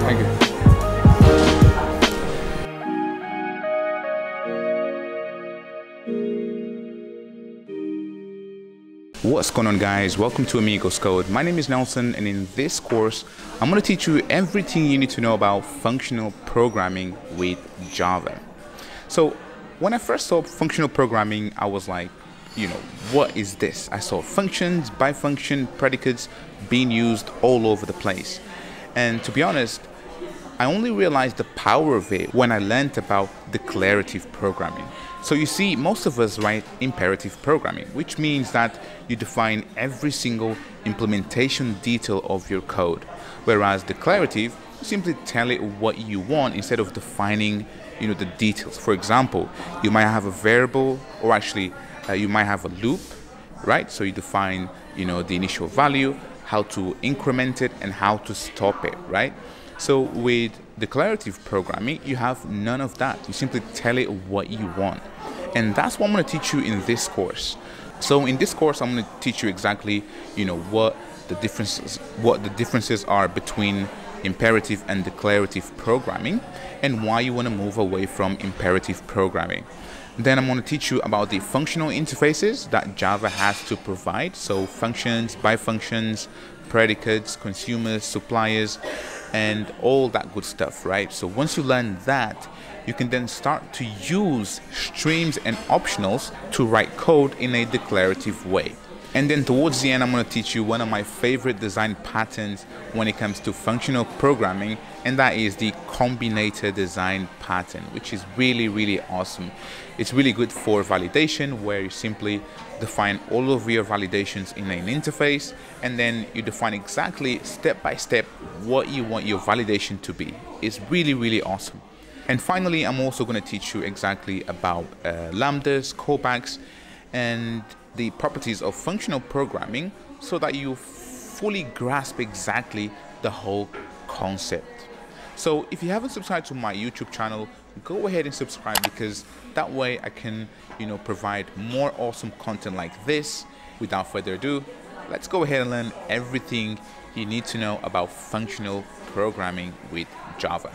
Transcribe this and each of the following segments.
Thank you. What's going on, guys? Welcome to Amigos Code. My name is Nelson, and in this course I'm going to teach you everything you need to know about functional programming with Java. So when I first saw functional programming, I was like, what is this? I saw functions, BiFunction, predicates being used all over the place, and to be honest, I only realized the power of it when I learned about declarative programming. So you see, most of us write imperative programming, which means that you define every single implementation detail of your code, whereas declarative, you simply tell it what you want instead of defining the details. For example, you might have a variable, or actually you might have a loop, right? So you define the initial value, how to increment it, and how to stop it, right? So with declarative programming, you have none of that. You simply tell it what you want. And that's what I'm going to teach you in this course. So in this course, I'm going to teach you exactly, what the differences are between imperative and declarative programming, and why you want to move away from imperative programming. Then I'm going to teach you about the functional interfaces that Java has to provide. So functions, BiFunctions, predicates, consumers, suppliers, and all that good stuff, right? So once you learn that, you can then start to use streams and optionals to write code in a declarative way. And then towards the end, I'm going to teach you one of my favorite design patterns when it comes to functional programming, and that is the Combinator design pattern, which is really, really awesome. It's really good for validation, where you simply define all of your validations in an interface, and then you define exactly step by step what you want your validation to be. It's really, really awesome. And finally, I'm also going to teach you exactly about Lambdas, Callbacks, and the properties of functional programming, so that you fully grasp exactly the whole concept. So if you haven't subscribed to my YouTube channel, go ahead and subscribe, because that way I can provide more awesome content like this. Without further ado, let's go ahead and learn everything you need to know about functional programming with Java.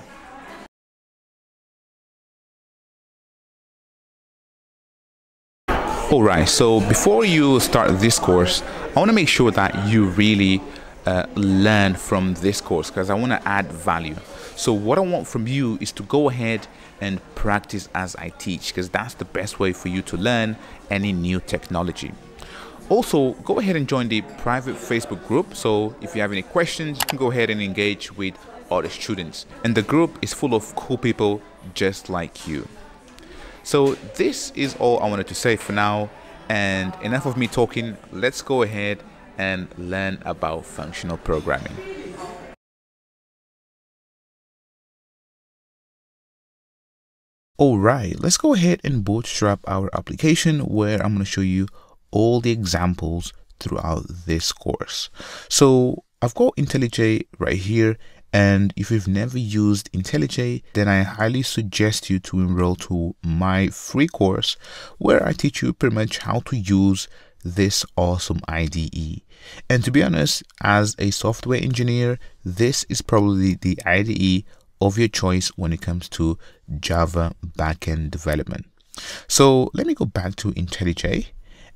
Alright, so before you start this course, I want to make sure that you really learn from this course, because I want to add value. So what I want from you is to go ahead and practice as I teach, because that's the best way for you to learn any new technology. Also, go ahead and join the private Facebook group. So if you have any questions, you can go ahead and engage with other students. And the group is full of cool people just like you. So this is all I wanted to say for now, and enough of me talking. Let's go ahead and learn about functional programming. Alright, let's go ahead and bootstrap our application, where I'm going to show you all the examples throughout this course. So I've got IntelliJ right here, and if you've never used IntelliJ, then I highly suggest you to enroll to my free course, where I teach you pretty much how to use this awesome IDE. And to be honest, as a software engineer, this is probably the IDE of your choice when it comes to Java backend development. So let me go back to IntelliJ,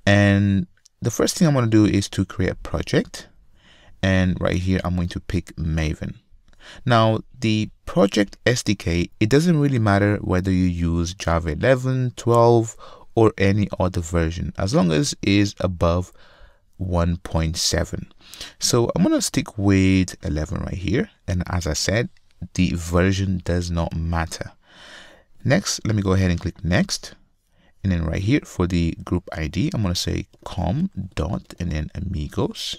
and the first thing I'm going to do is to create a project, and right here I'm going to pick Maven. Now the project SDK, it doesn't really matter whether you use Java 11, 12 or any other version, as long as it is above 1.7. So I'm going to stick with 11 right here, and as I said, the version does not matter. Next, let me go ahead and click next, and then right here for the group ID, I'm going to say com dot and then amigos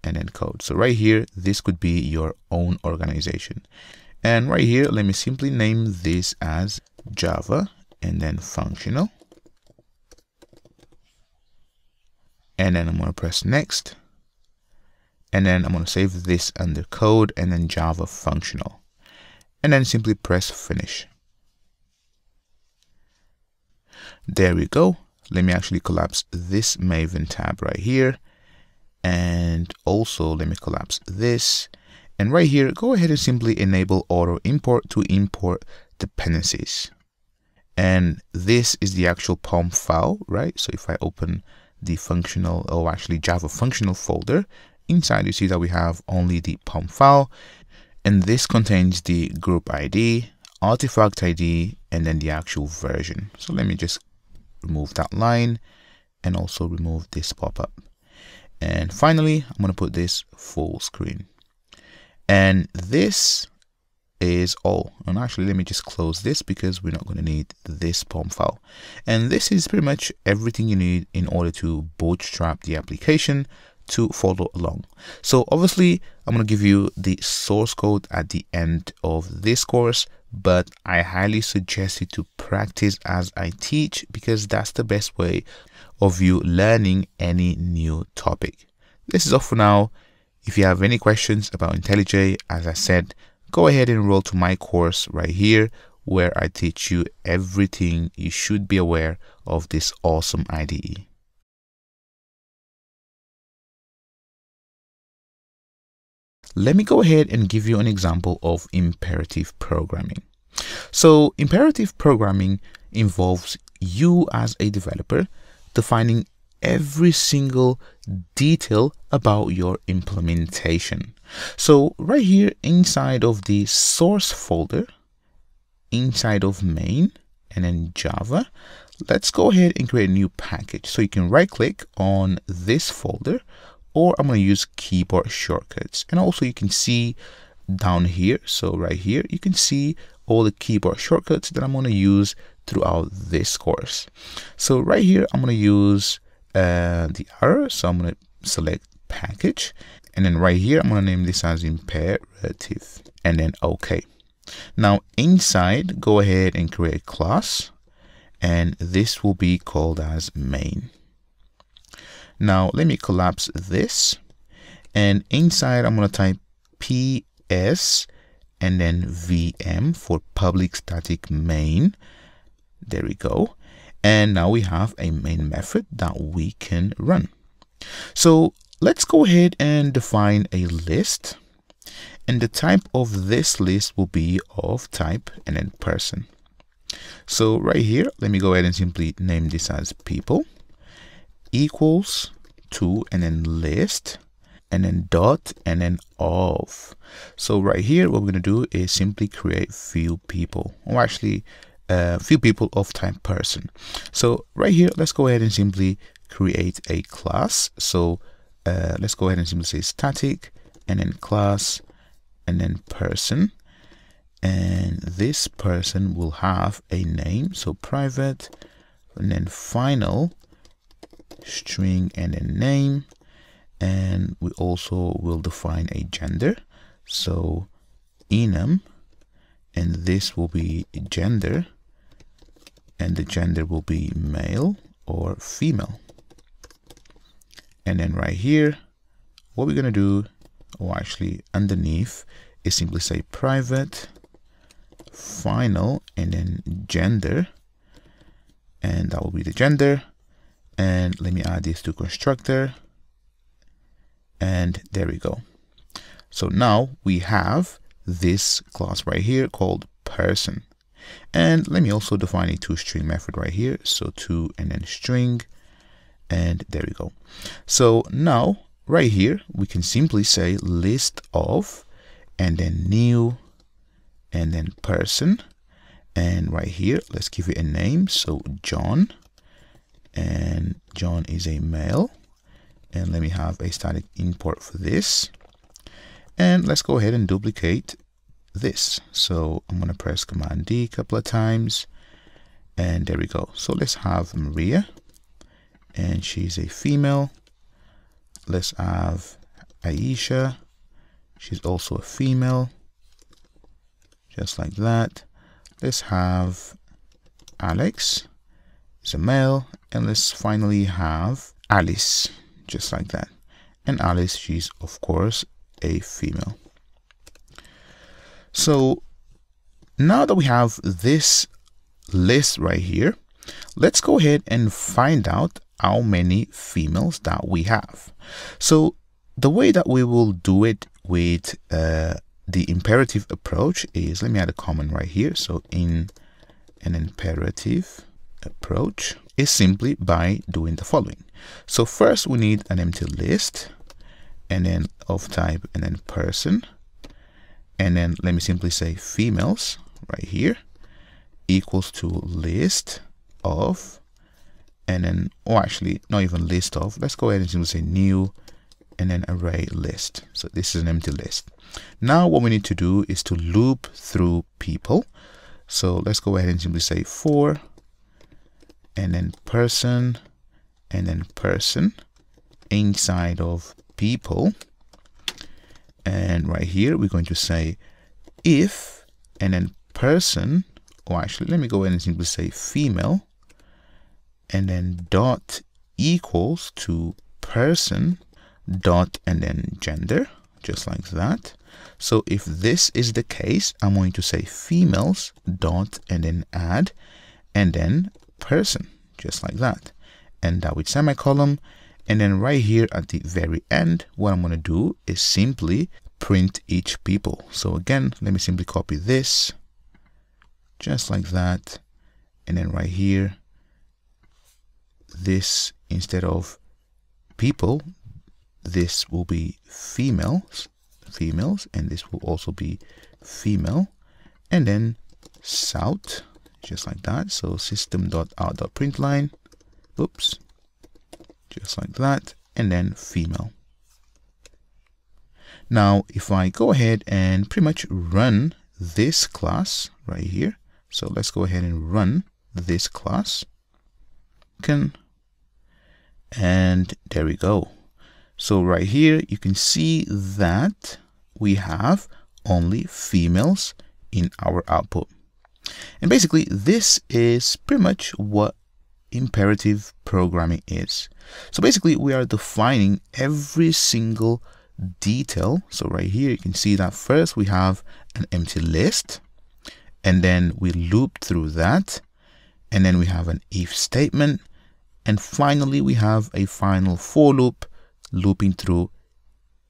and then code. So right here, this could be your own organization. And right here, let me simply name this as Java and then functional. And then I'm going to press next. And then I'm going to save this under code and then Java functional. And then simply press finish. There we go. Let me actually collapse this Maven tab right here. And also let me collapse this, And right here, go ahead and simply enable auto import to import dependencies. And this is the actual POM file, right? So if I open the functional, or actually Java functional folder, inside you see that we have only the POM file, and this contains the group ID, artifact ID, and then the actual version. So let me just remove that line and also remove this pop-up. And finally, I'm going to put this full screen. And this is all. And actually, let me just close this because we're not going to need this POM file. And this is pretty much everything you need in order to bootstrap the application to follow along. So obviously, I'm going to give you the source code at the end of this course, but I highly suggest you to practice as I teach, because that's the best way of you learning any new topic. This is all for now. If you have any questions about IntelliJ, as I said, go ahead and enroll to my course right here, where I teach you everything you should be aware of this awesome IDE. Let me go ahead and give you an example of imperative programming. So imperative programming involves you as a developer defining every single detail about your implementation. So right here inside of the source folder, inside of main and then Java, let's go ahead and create a new package. So you can right click on this folder, or I'm going to use keyboard shortcuts. And also you can see down here, so right here, you can see all the keyboard shortcuts that I'm going to use throughout this course. So right here, I'm going to use the arrow. So I'm going to select package. And then right here, I'm going to name this as imperative and then OK. Now inside, go ahead and create a class. And this will be called as main. Now let me collapse this, and inside I'm going to type PS and then VM for public static main. There we go. And now we have a main method that we can run. So let's go ahead and define a list, and the type of this list will be of type and then person. So right here, let me go ahead and simply name this as people equals to and then list and then dot and then of. So right here, what we're going to do is simply create few people, or actually few people of type person. So right here, let's go ahead and simply create a class. So let's go ahead and simply say static and then class and then person. And this person will have a name, so private, and then final string and then name. And we also will define a gender, so enum, and this will be gender, and the gender will be male or female. And then right here, what we're going to do, or actually underneath, is simply say private final and then gender, and that will be the gender. And let me add this to constructor, and there we go. So now we have this class right here called person. And let me also define a toString method right here, so to and then string, and there we go. So now right here we can simply say list of and then new and then person, and right here let's give it a name, so John, and John is a male, and let me have a static import for this, and let's go ahead and duplicate this. So I'm going to press Command D a couple of times, and there we go. So let's have Maria, and she's a female. Let's have Aisha, she's also a female, just like that. Let's have Alex, is a male, and let's finally have Alice, just like that. And Alice, she's of course a female. So now that we have this list right here, let's go ahead and find out how many females that we have. So the way that we will do it with the imperative approach is, let me add a comment right here. So in an imperative approach is simply by doing the following. So first we need an empty list, and then of type, and then person, and then let me simply say females right here equals to list of, and then, or actually not even list of, let's go ahead and simply say new, and then array list. So this is an empty list. Now what we need to do is to loop through people. So let's go ahead and simply say for, and then person, and then person inside of people. And right here we're going to say if, and then person, or actually let me go ahead and simply say female, and then dot equals to person dot, and then gender, just like that. So if this is the case, I'm going to say females dot, and then add, and then person, just like that, and that with semicolon. And then right here at the very end, what I'm going to do is simply print each people. So again, let me simply copy this, just like that, and then right here, this, instead of people, this will be females, and this will also be female, and then south, just like that. So system.out.println, oops, just like that, and then female. Now if I go ahead and pretty much run this class right here, so let's go ahead and run this class, and there we go. So right here you can see that we have only females in our output. And basically this is pretty much what imperative programming is. So basically we are defining every single detail. So right here you can see that first we have an empty list, and then we loop through that, and then we have an if statement, and finally we have a final for loop looping through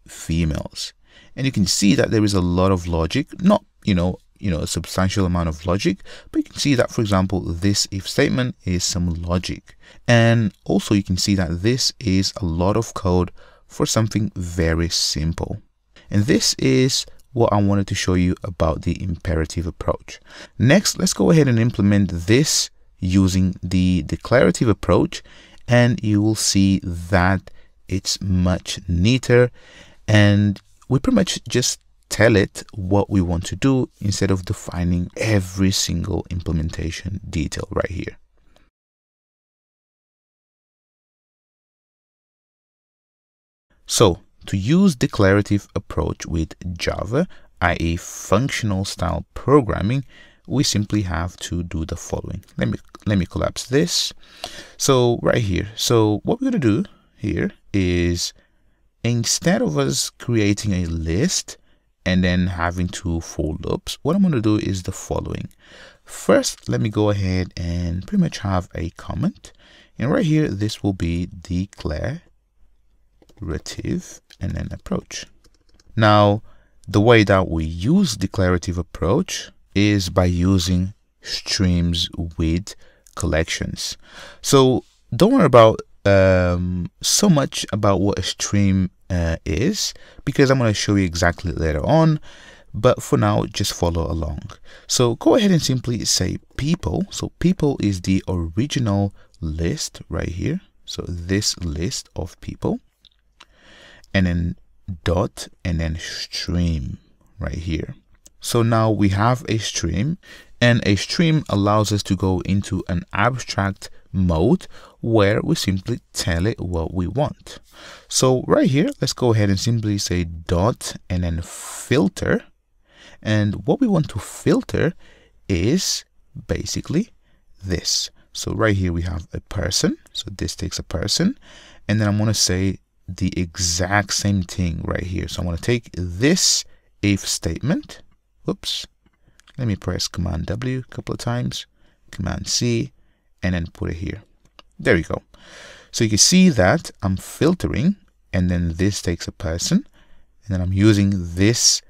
females. And you can see that there is a lot of logic, not a substantial amount of logic, but you can see that, for example, this if statement is some logic, and also you can see that this is a lot of code for something very simple. And this is what I wanted to show you about the imperative approach. Next, let's go ahead and implement this using the declarative approach, and you will see that it's much neater, and we pretty much just tell it what we want to do instead of defining every single implementation detail right here. So to use declarative approach with Java, i.e. functional style programming, we simply have to do the following. Let me collapse this. So right here, so what we're going to do here is, instead of us creating a list and then having two for loops, what I'm going to do is the following. First, let me go ahead and pretty much have a comment, and right here this will be declarative and then approach. Now the way that we use declarative approach is by using streams with collections. So don't worry about so much about what a stream is, because I'm going to show you exactly later on, but for now just follow along. So go ahead and simply say people. So people is the original list right here, so this list of people, and then dot, and then stream right here. So now we have a stream, and a stream allows us to go into an abstract mode where we simply tell it what we want. So right here, let's go ahead and simply say dot and then filter. And what we want to filter is basically this. So right here we have a person. So this takes a person, and then I'm going to say the exact same thing right here. So I'm going to take this if statement. Whoops. Let me press Command W a couple of times, Command C, and then put it here. There you go. So you can see that I'm filtering, and then this takes a person, and then I'm using this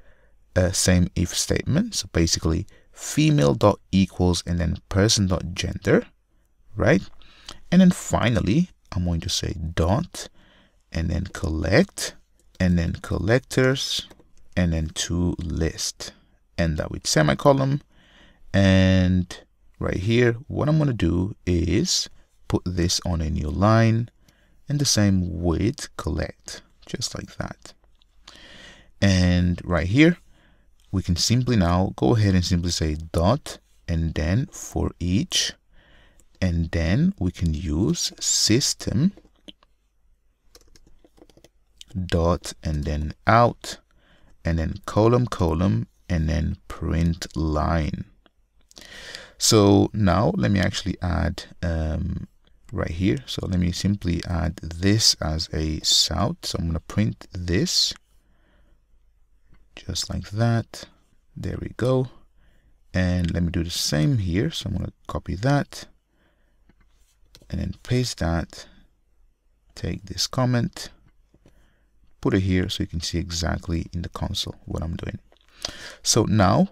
same if statement. So basically female dot equals and then person dot gender, right? And then finally I'm going to say dot and then collect and then collectors and then to list, and that with semicolon. And right here what I'm going to do is put this on a new line, and the same with collect, just like that. And right here we can simply now go ahead and simply say dot and then for each, and then we can use system dot and then out and then column and then print line. So now let me actually add right here. So let me simply add this as a south. So I'm going to print this just like that. There we go. And let me do the same here. So I'm going to copy that and then paste that. Take this comment, put it here so you can see exactly in the console what I'm doing. So now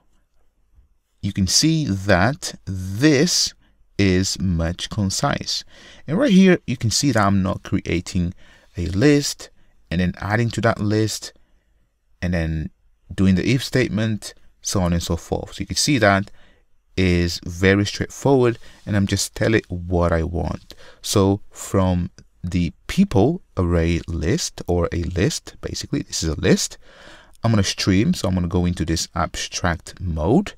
you can see that this is much concise. And right here you can see that I'm not creating a list and then adding to that list and then doing the if statement, so on and so forth. So you can see that is very straightforward, and I'm just telling what I want. So from the people array list, or a list, basically this is a list, I'm going to stream. So I'm going to go into this abstract mode,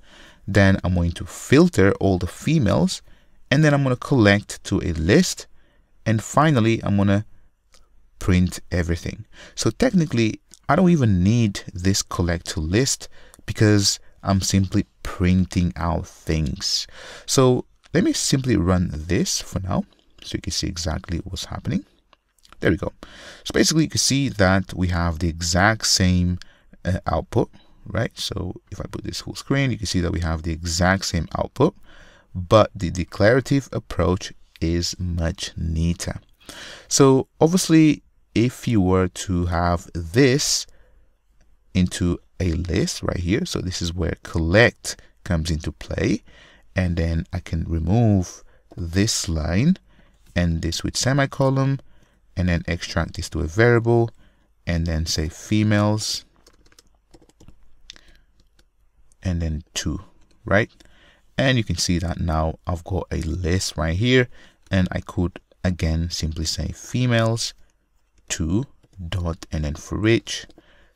then I'm going to filter all the females, and then I'm going to collect to a list, and finally I'm going to print everything. So technically I don't even need this collect to list because I'm simply printing out things. So let me simply run this for now so you can see exactly what's happening. There we go. So basically you can see that we have the exact same output, right? So if I put this full screen, you can see that we have the exact same output, but the declarative approach is much neater. So obviously if you were to have this into a list right here, so this is where collect comes into play, and then I can remove this line and this with semicolon, and then extract this to a variable, and then say females, and then 2, right? And you can see that now I've got a list right here, and I could again simply say females 2 dot and then for each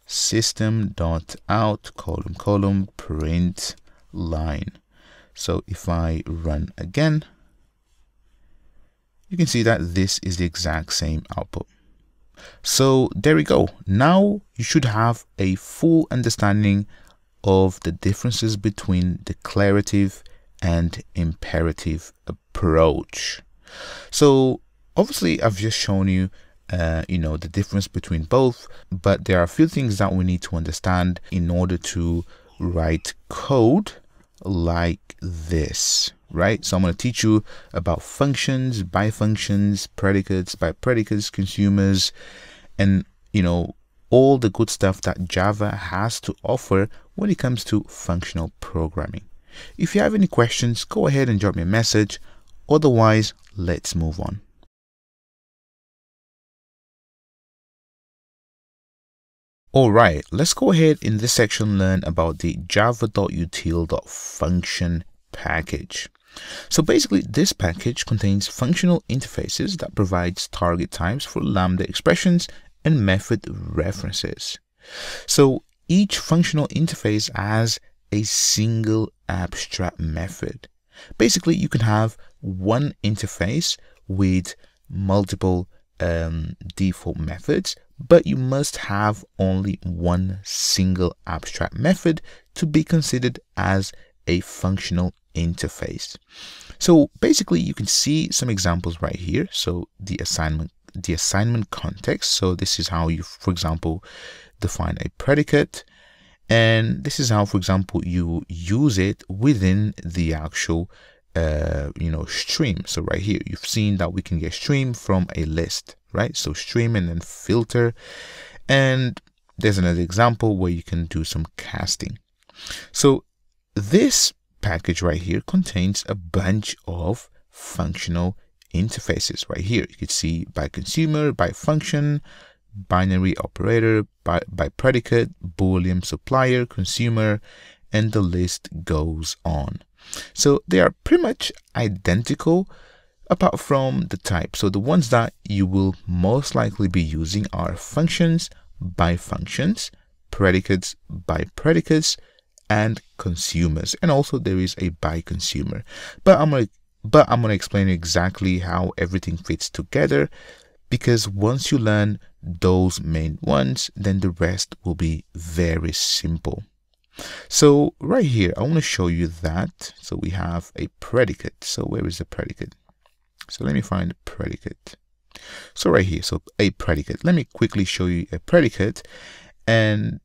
system dot out column print line. So if I run again, you can see that this is the exact same output. So there we go. Now you should have a full understanding of the differences between declarative and imperative approach. So obviously I've just shown you the difference between both, but there are a few things that we need to understand in order to write code like this, right? So I'm going to teach you about functions, BiFunctions, predicates, BiPredicates, consumers, and all the good stuff that Java has to offer when it comes to functional programming. If you have any questions, go ahead and drop me a message. Otherwise, let's move on. Alright, let's go ahead in this section learn about the java.util.function package. So basically this package contains functional interfaces that provides target types for Lambda expressions and method references. So each functional interface has a single abstract method. Basically you can have one interface with multiple default methods, but you must have only one single abstract method to be considered as a functional interface. So basically you can see some examples right here. So the assignment context. So this is how you, for example, define a predicate, and this is how, for example, you use it within the actual stream. So right here you've seen that we can get stream from a list, right? So stream and then filter, and there's another example where you can do some casting. So this package right here contains a bunch of functional interfaces right here. You can see BiConsumer, BiFunction, binary operator, BiPredicate, Boolean, Supplier, Consumer, and the list goes on. So they are pretty much identical apart from the type. So the ones that you will most likely be using are functions, BiFunctions, predicates, BiPredicates, and consumers. And also there is a BiConsumer. But I'm gonna explain exactly how everything fits together, because once you learn those main ones, then the rest will be very simple. So right here, I want to show you that. So we have a predicate. So where is the predicate? So let me find the predicate. So right here, so a predicate. Let me quickly show you a predicate and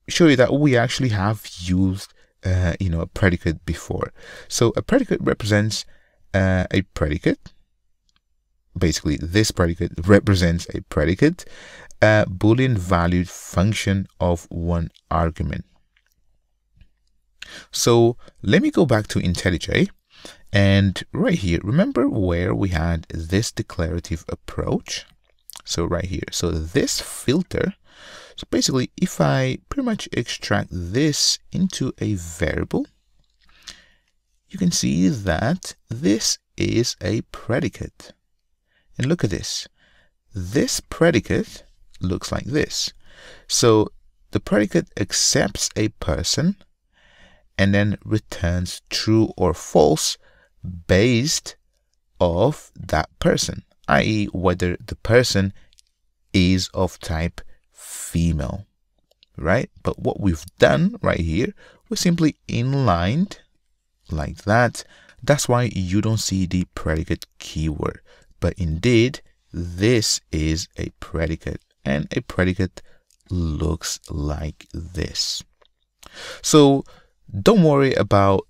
show you that we actually have used a predicate before. So a predicate represents a predicate. Basically, this predicate represents a predicate, a Boolean valued function of one argument. So let me go back to IntelliJ, and right here, remember where we had this declarative approach? So right here, so this filter. So basically, if I pretty much extract this into a variable, you can see that this is a predicate. And look at this. This predicate looks like this. So the predicate accepts a person and then returns true or false based off that person, i.e. whether the person is of type female, right? But what we've done right here, we simply inlined like that. That's why you don't see the predicate keyword. But indeed, this is a predicate, and a predicate looks like this. So don't worry about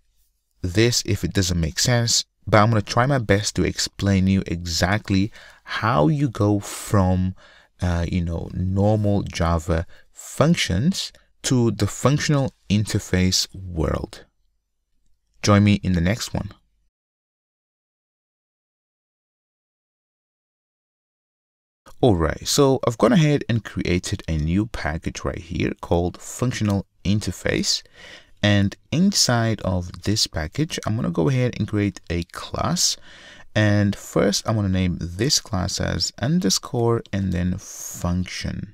this if it doesn't make sense, but I'm going to try my best to explain you exactly how you go from normal Java functions to the functional interface world. Join me in the next one. Alright, so I've gone ahead and created a new package right here called functional interface. And inside of this package, I'm going to go ahead and create a class. And first, I'm going to name this class as underscore and then function.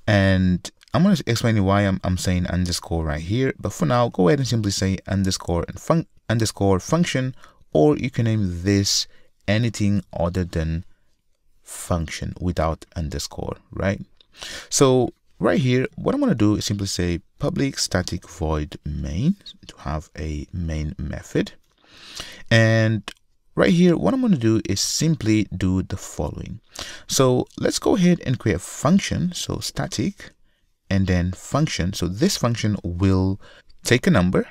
And I'm going to explain why I'm saying underscore right here. But for now, go ahead and simply say underscore and underscore function, or you can name this anything other than function without underscore, right? So right here, what I'm going to do is simply say public static void main to have a main method. And right here, what I'm going to do is simply do the following. So let's go ahead and create a function. So static and then function. So this function will take a number,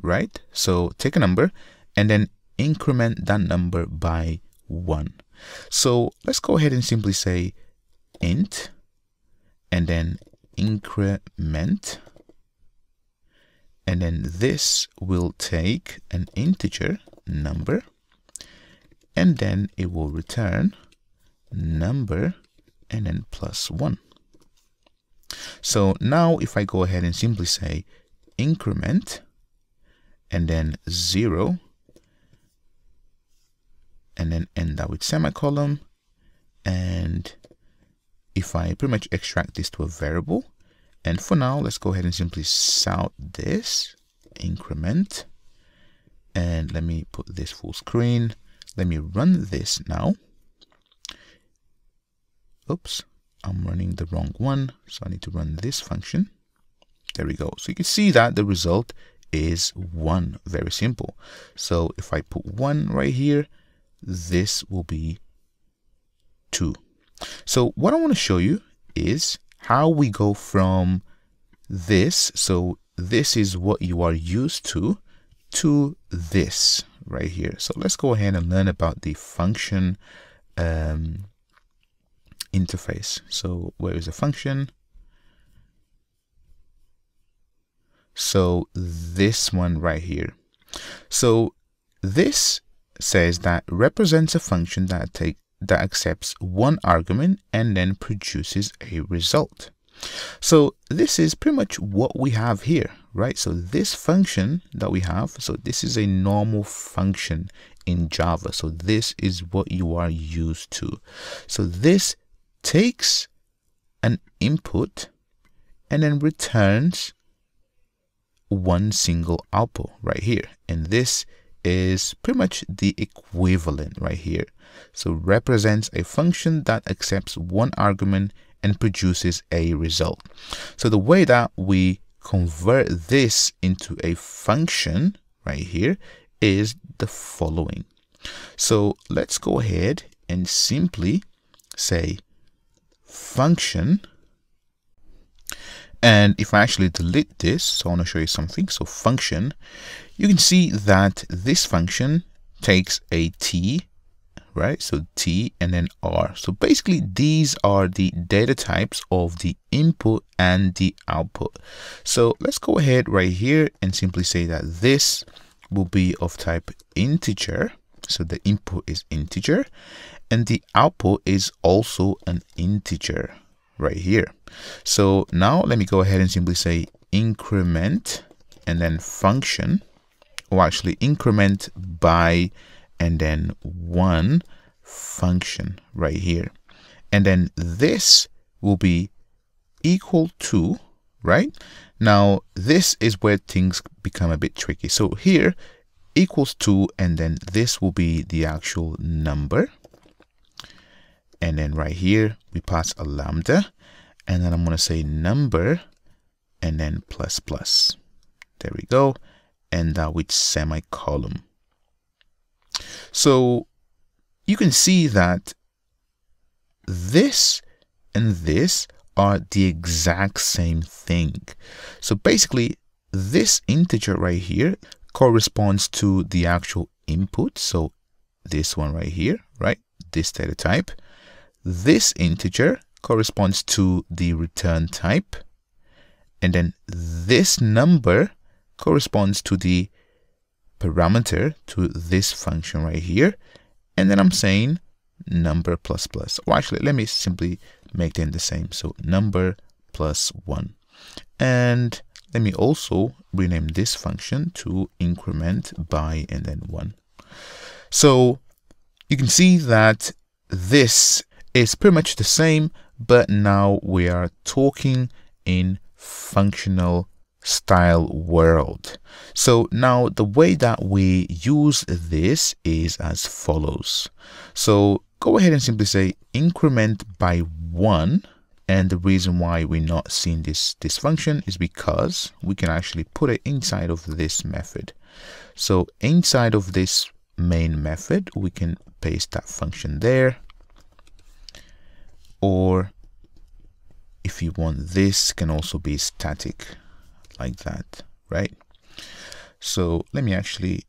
right? So take a number and then increment that number by 1. So let's go ahead and simply say int and then increment, and then this will take an integer number and then it will return number and then +1. So now if I go ahead and simply say increment and then 0 and then end that with semicolon, and if I pretty much extract this to a variable, and for now let's go ahead and simply sout this increment, and let me put this full screen. Let me run this now. Oops, I'm running the wrong one, so I need to run this function. There we go. So you can see that the result is 1. Very simple. So if I put 1 right here, this will be 2. So what I want to show you is how we go from this. So this is what you are used to this right here. So let's go ahead and learn about the function interface. So where is the function? So this one right here. So this says that represents a function that accepts one argument and then produces a result. So this is pretty much what we have here, right? So this function that we have, so this is a normal function in Java. So this is what you are used to. So this takes an input and then returns one single output right here. And this is pretty much the equivalent right here. So represents a function that accepts one argument and produces a result. So the way that we convert this into a function right here is the following. So let's go ahead and simply say function. And if I actually delete this, so I want to show you something. So function, you can see that this function takes a t, right? So t and then r. So basically these are the data types of the input and the output. So let's go ahead right here and simply say that this will be of type integer. So the input is integer and the output is also an integer right here. So now let me go ahead and simply say increment and then function, or actually increment by and then one function right here. And then this will be equal to, right? Now this is where things become a bit tricky. So here equals to, and then this will be the actual number. And then right here we pass a lambda, and then I'm going to say number and then plus plus. There we go. And that with semicolon. So you can see that this and this are the exact same thing. So basically this integer right here corresponds to the actual input. So this one right here, right? This data type. This integer corresponds to the return type. And then this number corresponds to the parameter to this function right here. And then I'm saying number plus plus. Or actually, let me simply make them the same. So number plus 1. And let me also rename this function to increment by and then 1. So you can see that this is pretty much the same, but now we are talking in functional style world. So now the way that we use this is as follows. So go ahead and simply say increment by 1. And the reason why we're not seeing this function is because we can actually put it inside of this method. So inside of this main method, we can paste that function there. Or if you want, this can also be static like that, right? So let me actually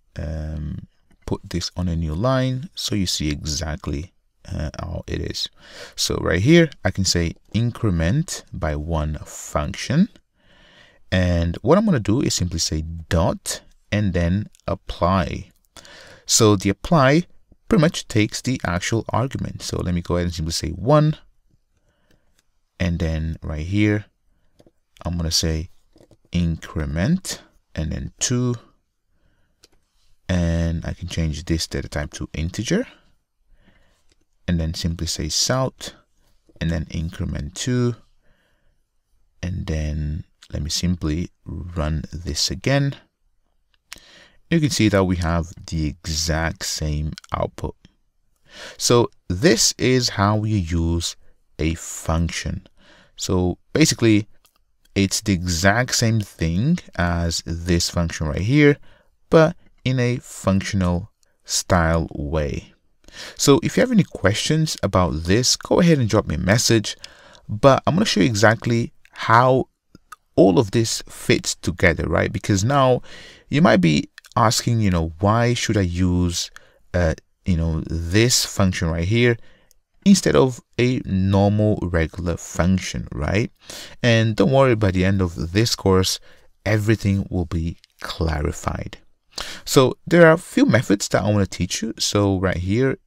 put this on a new line so you see exactly how it is. So right here I can say increment by 1 function, and what I'm going to do is simply say dot and then apply. So the apply pretty much takes the actual argument. So let me go ahead and simply say 1, and then right here I'm going to say increment and then 2, and I can change this data type to integer, and then simply say south and then increment 2, and then let me simply run this again. You can see that we have the exact same output. So this is how you use a function. So basically it's the exact same thing as this function right here, but in a functional style way. So if you have any questions about this, go ahead and drop me a message, but I'm going to show you exactly how all of this fits together, right? Because now you might be asking, why should I use, this function right here instead of a normal regular function, right? And don't worry, by the end of this course, everything will be clarified. So there are a few methods that I want to teach you. So right here,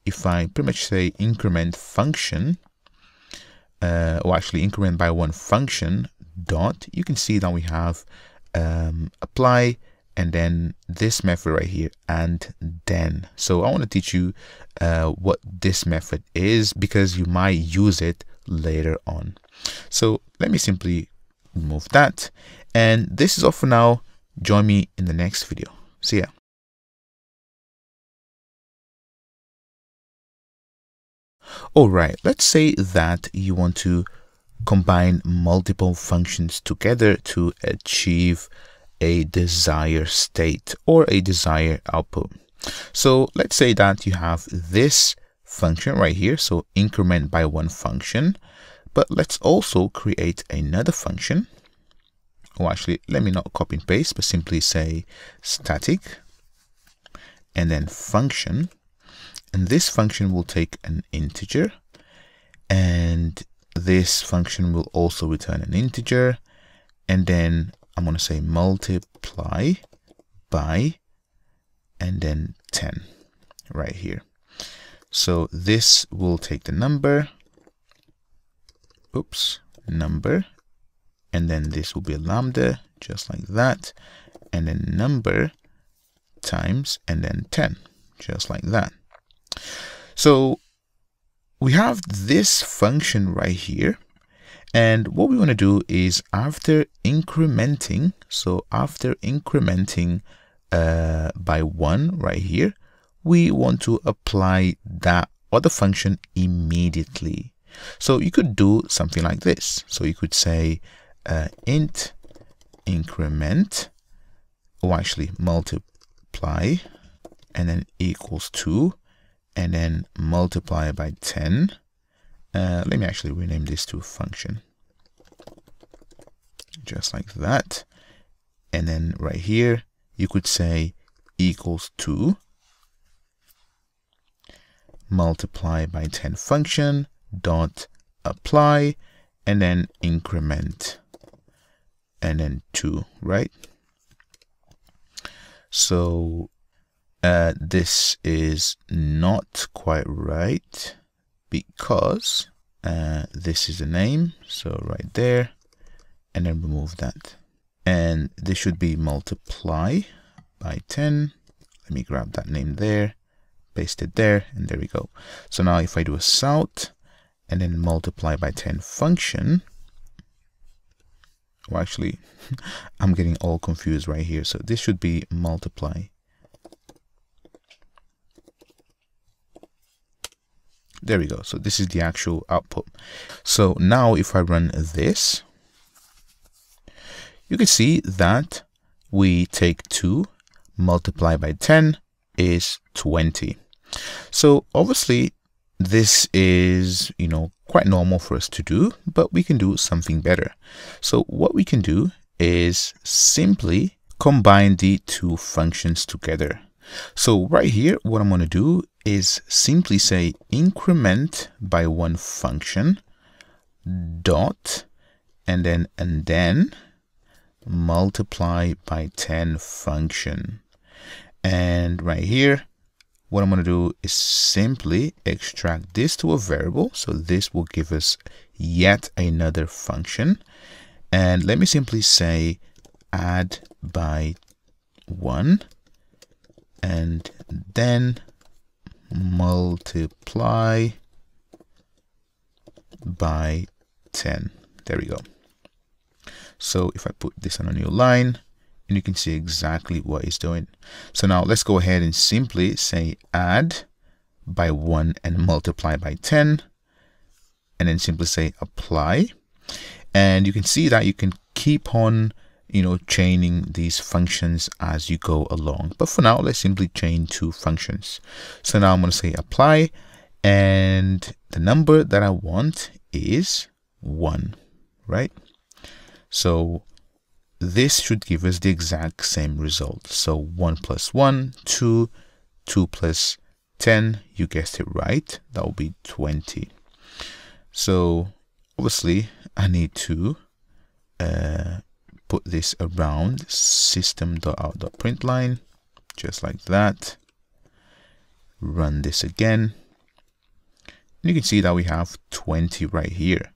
if I pretty much say increment function, or actually increment by one function dot, you can see that we have apply, and then this method right here, and then. So I want to teach you what this method is, because you might use it later on. So let me simply remove that, and this is all for now. Join me in the next video. See ya. All right, let's say that you want to combine multiple functions together to achieve a desired state or a desired output. So let's say that you have this function right here, so increment by one function, but let's also create another function. Or actually, let me not copy and paste, but simply say static and then function. And this function will take an integer, and this function will also return an integer. And then I'm going to say multiply by, and then 10 right here. So this will take the number, number, and then this will be a lambda, just like that, and then number times, and then 10, just like that. So we have this function right here, and what we want to do is after incrementing, by 1 right here, we want to apply that other function immediately. So you could do something like this. So you could say int increment, or actually multiply, and then equals 2, and then multiply by 10. Let me actually rename this to function, just like that. And then right here, you could say equals 2 multiply by 10 function dot apply, and then increment, and then 2, right? So this is not quite right, because this is a name, so right there, and then remove that. And this should be multiply by 10. Let me grab that name there, paste it there, and there we go. So now if I do a salt and then multiply by 10 function, well, actually, I'm getting all confused right here. So this should be multiply. There we go. So this is the actual output. So now if I run this, you can see that we take 2 multiplied by 10 is 20. So obviously this is, quite normal for us to do, but we can do something better. So what we can do is simply combine the two functions together. So right here, what I'm going to do is simply say increment by one function dot, and then multiply by 10 function. And right here, what I'm going to do is simply extract this to a variable. So this will give us yet another function. And let me simply say add by 1 and then multiply by 10. There we go. So if I put this on a new line, and you can see exactly what it's doing. So now let's go ahead and simply say add by 1 and multiply by 10, and then simply say apply. And you can see that you can keep on, chaining these functions as you go along. But for now, let's simply chain 2 functions. So now I'm going to say apply, and the number that I want is 1, right? So this should give us the exact same result. So 1 plus 1, 2, 2 plus 10, you guessed it right, that will be 20. So obviously I need to put this around system.out.println, just like that. Run this again. And you can see that we have 20 right here.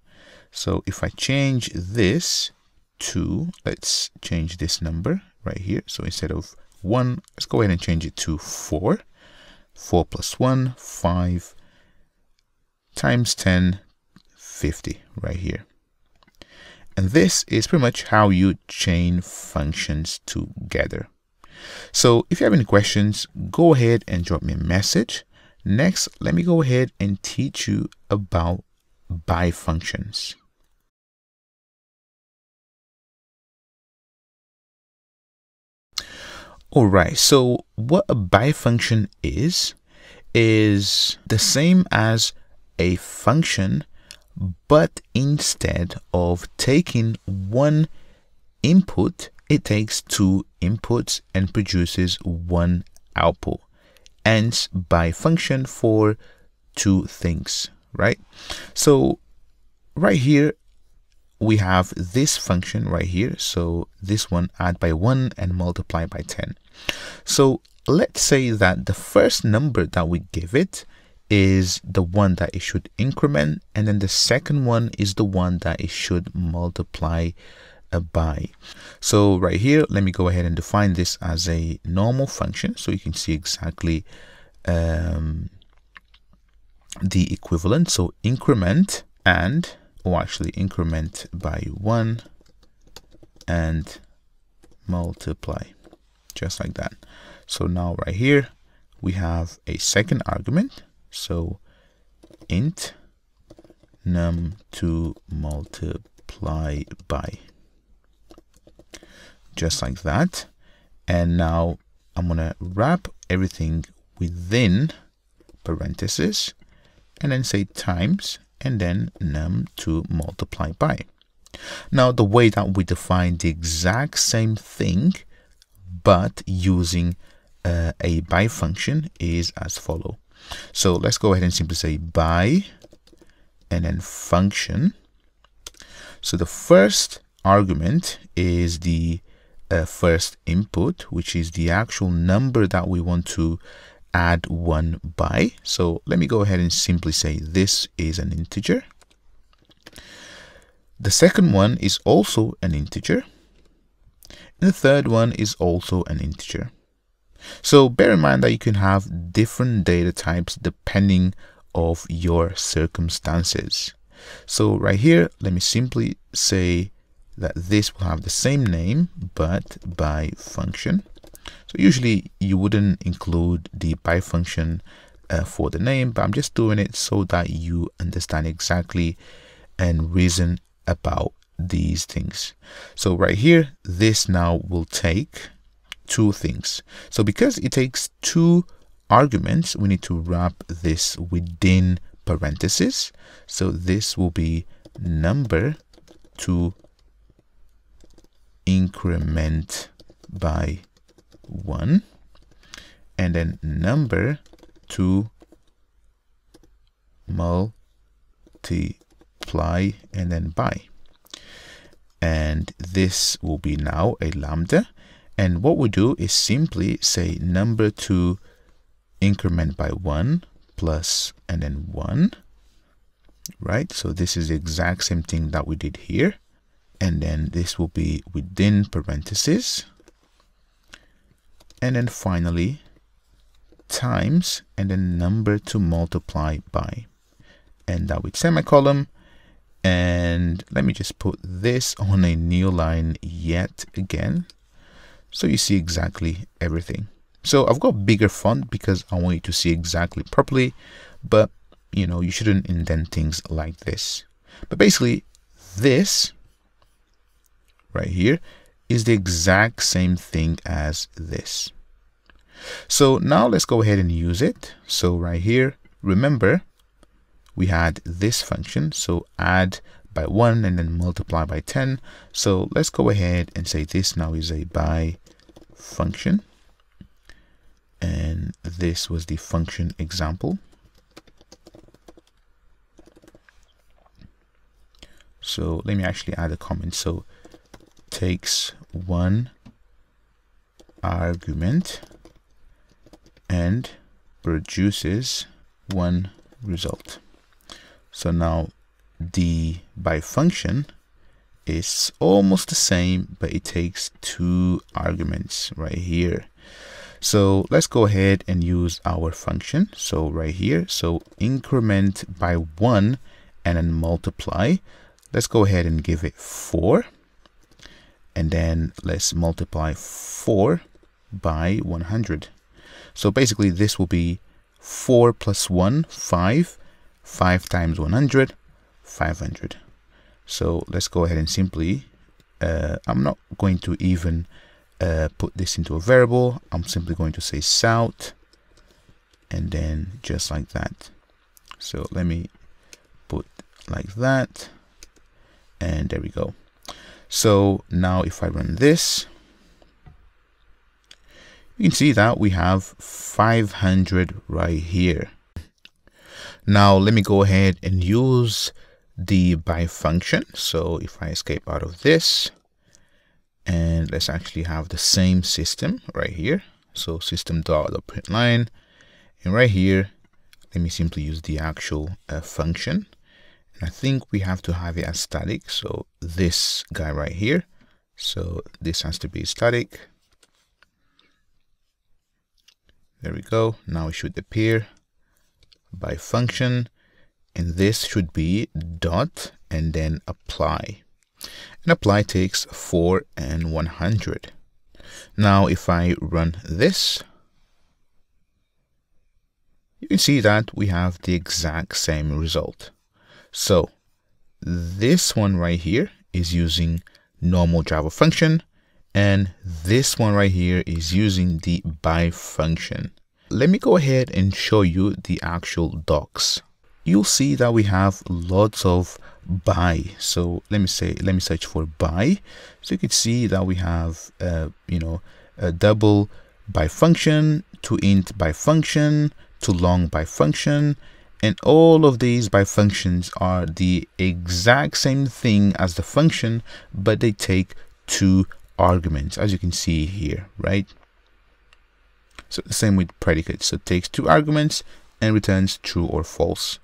So if I change this to, let's change this number right here. So instead of 1, let's go ahead and change it to 4. 4 plus 1, 5 times 10, 50 right here. And this is pretty much how you chain functions together. So if you have any questions, go ahead and drop me a message. Next, let me go ahead and teach you about BiFunctions. Alright, so what a BiFunction is the same as a function, but instead of taking one input, it takes 2 inputs and produces 1 output. Hence BiFunction for 2 things, right? So right here we have this function right here. So this one, add by 1 and multiply by 10. So let's say that the first number that we give it is the one that it should increment, and then the second one is the one that it should multiply by. So right here, let me go ahead and define this as a normal function, so you can see exactly the equivalent. So increment and, or actually increment by 1 and multiply, just like that. So now right here we have a second argument, so int num to multiply by, just like that. And now I'm gonna wrap everything within parentheses and then say times and then num to multiply by. Now the way that we define the exact same thing but using a BiFunction is as follow. So let's go ahead and simply say bi and then function. So the first argument is the first input, which is the actual number that we want to add 1 by. So let me go ahead and simply say this is an integer. The second one is also an integer. And the third one is also an integer. So bear in mind that you can have different data types depending of your circumstances. So right here, let me simply say that this will have the same name, but BiFunction. So usually you wouldn't include the BiFunction for the name, but I'm just doing it so that you understand exactly and reason about these things. So right here, this now will take 2 things. So because it takes 2 arguments, we need to wrap this within parentheses. So this will be number to increment by 1 and then number to multiply and then by. And this will be now a lambda. And what we do is simply say number to increment by 1 plus and then 1, right? So this is the exact same thing that we did here. And then this will be within parentheses. And then finally times and then number to multiply by. And that with semicolon. And let me just put this on a new line yet again, so you see exactly everything. So I've got bigger font because I want you to see exactly properly, but you know, you shouldn't indent things like this. But basically this right here is the exact same thing as this. So now let's go ahead and use it. So right here, remember we had this function, so add by 1 and then multiply by 10. So let's go ahead and say this now is a BiFunction, and this was the function example. So let me actually add a comment. So takes one argument and produces one result. So now the BiFunction is almost the same, but it takes two arguments right here. So let's go ahead and use our function. So right here, so increment by 1 and then multiply. Let's go ahead and give it 4. And then let's multiply 4 by 100. So basically this will be 4 plus 1, 5. 5 times 100, 500. So let's go ahead and simply, I'm not going to even put this into a variable. I'm simply going to say south, and then just like that. So let me put like that, and there we go. So now if I run this, you can see that we have 500 right here. Now let me go ahead and use the BiFunction. So if I escape out of this, and let's actually have the same system right here. So system.println, and right here, let me simply use the actual function. And I think we have to have it as static. So this guy right here. So this has to be static. There we go. Now it should appear BiFunction, and this should be dot and then apply. And apply takes 4 and 100. Now if I run this, you can see that we have the exact same result. So this one right here is using normal Java function, and this one right here is using the BiFunction. Let me go ahead and show you the actual docs. You'll see that we have lots of bi. So let me search for bi. So you can see that we have a double BiFunction, to int BiFunction, to long BiFunction, and all of these BiFunctions are the exact same thing as the function, but they take two arguments, as you can see here, right? So the same with predicate. So it takes two arguments and returns true or false.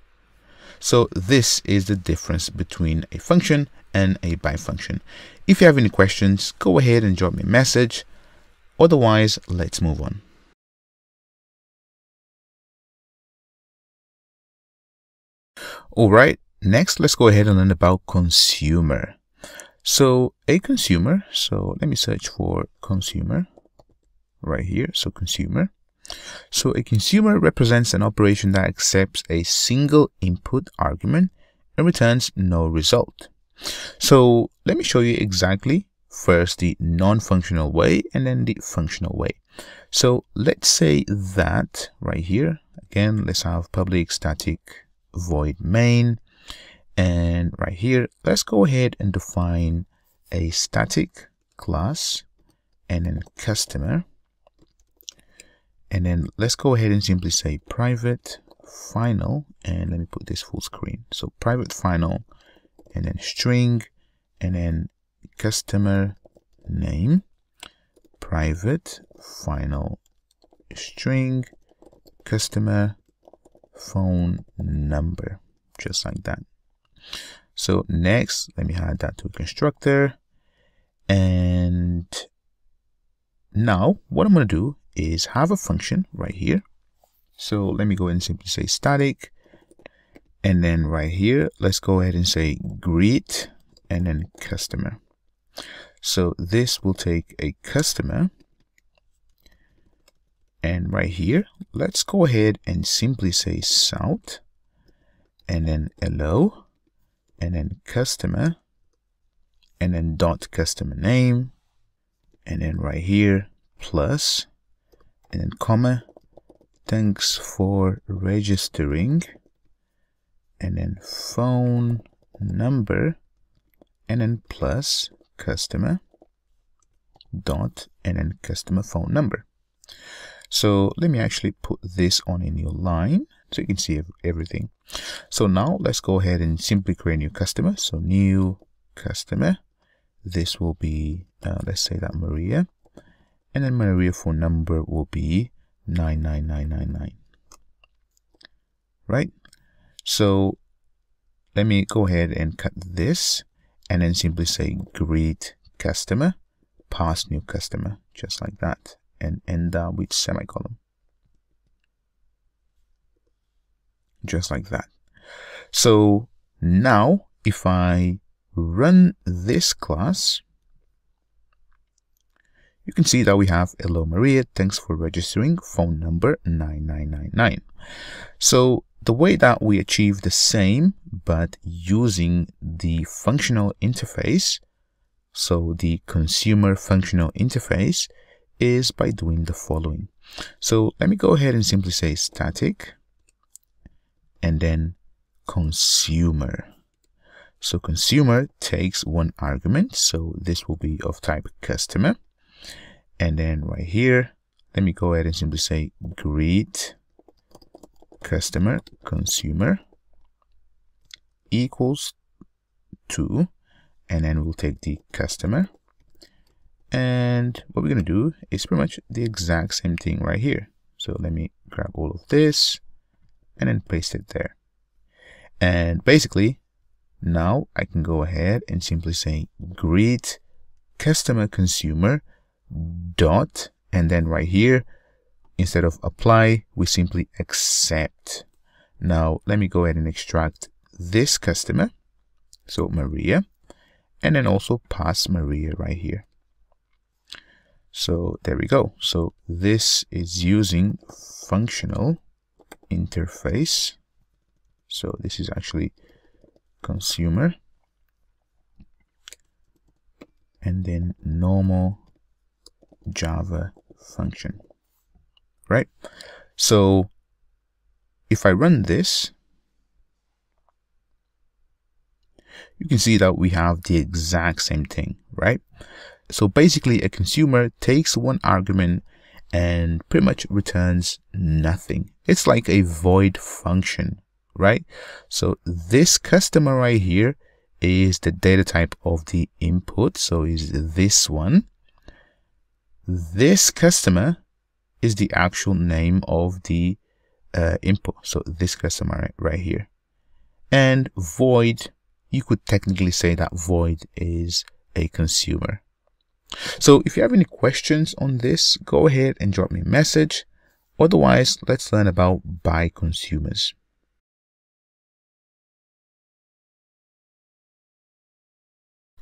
So this is the difference between a function and a BiFunction. If you have any questions, go ahead and drop me a message. Otherwise, let's move on. All right, next let's go ahead and learn about consumer. So a consumer, so let me search for consumer right here. So consumer. So a consumer represents an operation that accepts a single input argument and returns no result. So let me show you exactly first the non-functional way and then the functional way. So let's say that right here, again, let's have public static void main, and right here, let's go ahead and define a static class and then customer. And then let's go ahead and simply say private final, and let me put this full screen. So private final, and then string, and then customer name, private final string, customer phone number, just like that. So next, let me add that to a constructor. And now what I'm going to do is have a function right here. So let me go ahead and simply say static, and then right here, let's go ahead and say greet and then customer. So this will take a customer, and right here, let's go ahead and simply say south, and then hello, and then customer, and then dot customer name, and then right here plus, and then comma, thanks for registering, and then phone number, and then plus customer dot, and then customer phone number. So let me actually put this on a new line so you can see everything. So now let's go ahead and simply create a new customer. So new customer, this will be let's say that Maria, and then Maria phone number will be 99999, right? So let me go ahead and cut this and then simply say greet customer, pass new customer, just like that, and end up with semicolon, just like that. So now if I run this class, you can see that we have hello Maria, thanks for registering, phone number 9999. So the way that we achieve the same but using the functional interface, so the consumer functional interface, is by doing the following. So let me go ahead and simply say static and then consumer. So consumer takes one argument, so this will be of type customer. And then right here, let me go ahead and simply say greet customer consumer equals to, and then we'll take the customer. And what we're going to do is pretty much the exact same thing right here. So let me grab all of this and then paste it there. And basically, now I can go ahead and simply say greet customer consumer dot, and then right here, instead of apply, we simply accept. Now let me go ahead and extract this customer, so Maria, and then also pass Maria right here. So there we go. So this is using functional interface. So this is actually consumer and then normal Java function, right? So if I run this, you can see that we have the exact same thing, right? So basically a consumer takes one argument and pretty much returns nothing. It's like a void function, right? So this customer right here is the data type of the input, so is this one. This customer is the actual name of the input, so this customer right here. And void, you could technically say that void is a consumer. So if you have any questions on this, go ahead and drop me a message. Otherwise, let's learn about BiConsumers.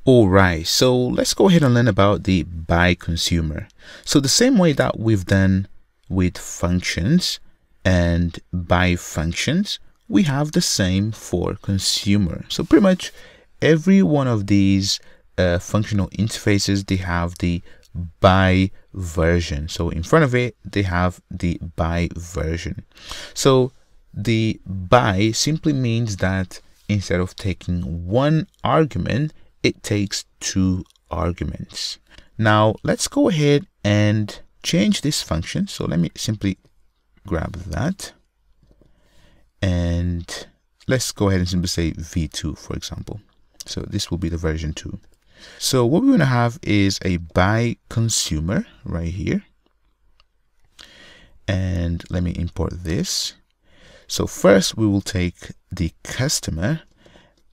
Alright, so let's go ahead and learn about the BiConsumer. So the same way that we've done with functions and BiFunctions, we have the same for consumer. So pretty much every one of these functional interfaces, they have the Bi version. So in front of it, they have the Bi version. So the Bi simply means that instead of taking one argument, it takes two arguments. Now let's go ahead and change this function. So let me simply grab that and let's go ahead and simply say v2, for example. So this will be the version 2. So what we're going to have is a BiConsumer right here. And let me import this. So first we will take the customer,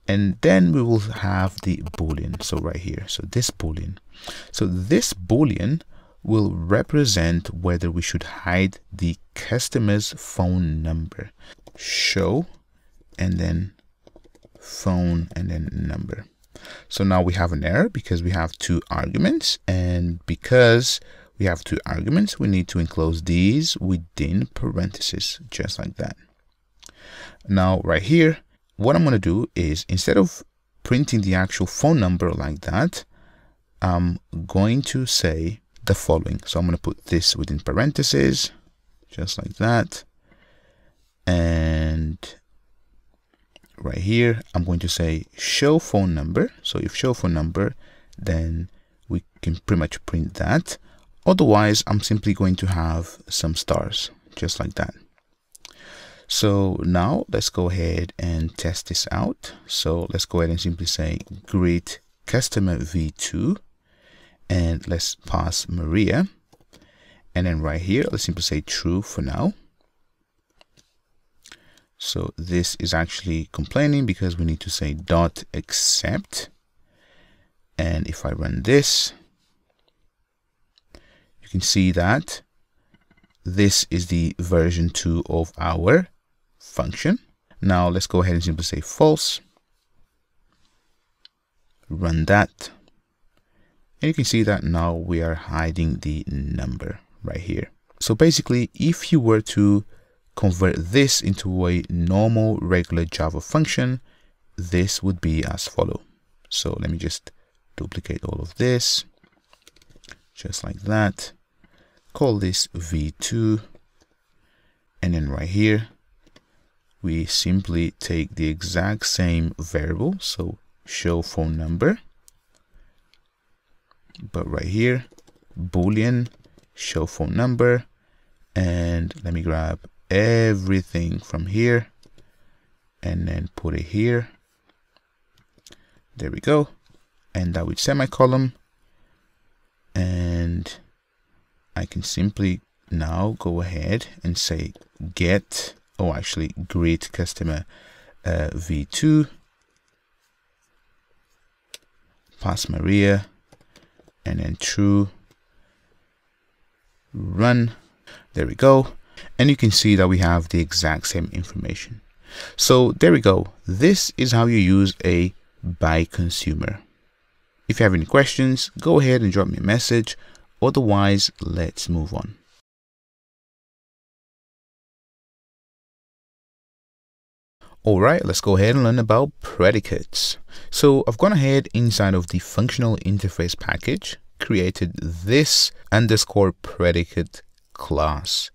and then we will have the boolean, so right here, so this boolean. So this boolean will represent whether we should hide the customer's phone number. Show and then phone and then number. So now we have an error because we have two arguments, and because we have two arguments, we need to enclose these within parentheses, just like that. Now right here, what I'm going to do is, instead of printing the actual phone number like that, I'm going to say the following. So I'm going to put this within parentheses, just like that. And right here, I'm going to say show phone number. So if show phone number, then we can pretty much print that. Otherwise, I'm simply going to have some stars, just like that. So now let's go ahead and test this out. So let's go ahead and simply say greet customer v2, and let's pass Maria. And then right here, let's simply say true for now. So this is actually complaining because we need to say dot accept. And if I run this, you can see that this is the version 2 of our function. Now let's go ahead and simply say false. Run that. And you can see that now we are hiding the number right here. So basically, if you were to convert this into a normal regular Java function, this would be as follows. So let me just duplicate all of this, just like that. Call this v2, and then right here we simply take the exact same variable, so show phone number, but right here boolean show phone number, and let me grab everything from here and then put it here. There we go. And that with semicolon, and I can simply now go ahead and say get, or actually greet customer v2, pass Maria, and then true, run. There we go. And you can see that we have the exact same information. So there we go. This is how you use a BiConsumer. If you have any questions, go ahead and drop me a message. Otherwise, let's move on. All right, let's go ahead and learn about predicates. So I've gone ahead inside of the functional interface package, created this underscore predicate class.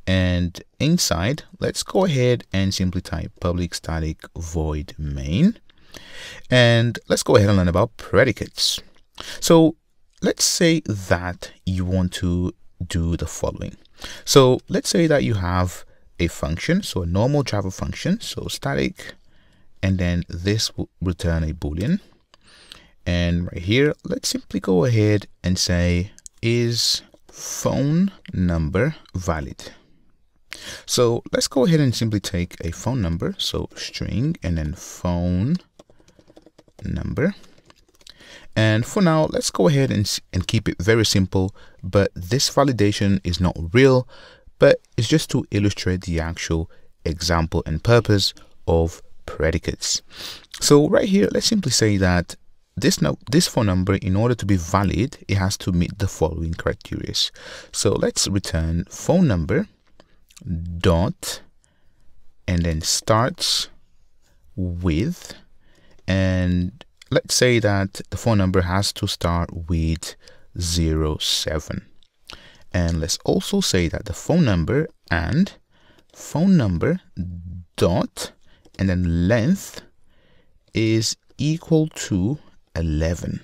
And inside, let's go ahead and simply type public static void main. And let's go ahead and learn about predicates. So let's say that you want to do the following. So let's say that you have a function, so a normal Java function, so static, and then this will return a boolean. And right here, let's simply go ahead and say, is phone number valid? So let's go ahead and simply take a phone number, so string and then phone number. And for now, let's go ahead and keep it very simple, but this validation is not real, but it's just to illustrate the actual example and purpose of predicates. So right here, let's simply say that this phone number, in order to be valid, it has to meet the following criteria. So let's return phone number dot and then starts with, and let's say that the phone number has to start with 07. And let's also say that the phone number and phone number dot and then length is equal to 11.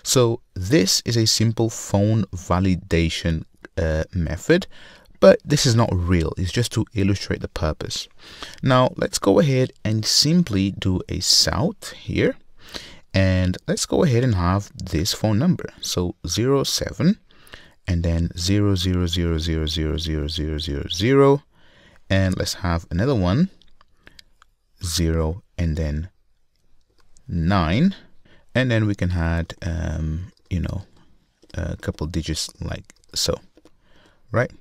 So this is a simple phone validation method, but this is not real. It's just to illustrate the purpose. Now let's go ahead and simply do a south here, and let's go ahead and have this phone number. So 07 and then 000000000, and let's have another one 0 and then 9, and then we can add a couple digits like so, right?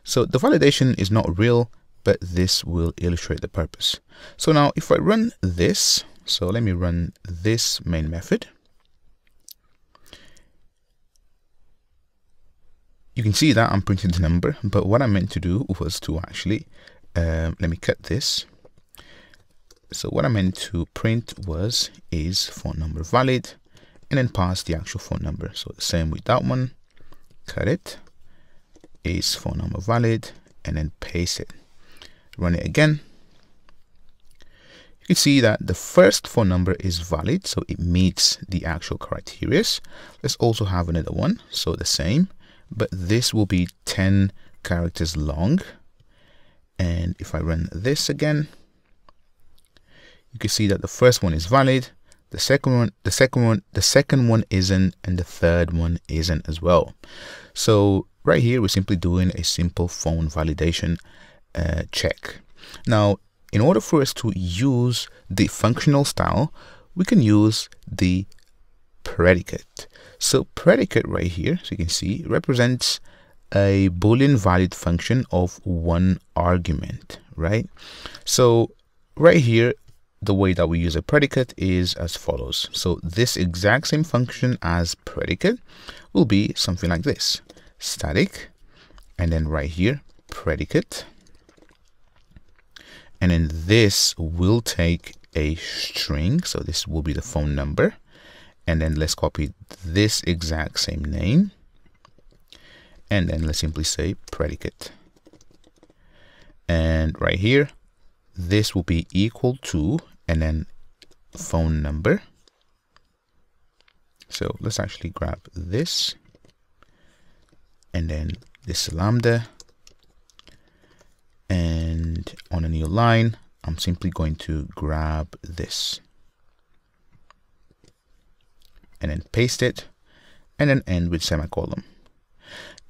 So the validation is not real, but this will illustrate the purpose. So now if I run this, so let me run this main method, you can see that I'm printing the number, but what I meant to do was to actually let me cut this. So what I meant to print was is phone number valid, and then pass the actual phone number. So the same with that one, cut it, is phone number valid, and then paste it. Run it again. You can see that the first phone number is valid, so it meets the actual criteria. Let's also have another one, so the same, but this will be 10 characters long. And if I run this again, you can see that the first one is valid, the second one isn't, and the third one isn't as well. So right here, we're simply doing a simple phone validation check. Now, in order for us to use the functional style, we can use the predicate. So predicate right here, so you can see, represents a Boolean valid function of one argument, right? So right here, the way that we use a predicate is as follows. So this exact same function as predicate will be something like this: static, and then right here, predicate. And then this will take a string. So this will be the phone number. And then let's copy this exact same name. And then let's simply say predicate. And right here, this will be equal to, and then phone number. So let's actually grab this. And then this lambda. And on a new line, I'm simply going to grab this and then paste it and then end with semicolon.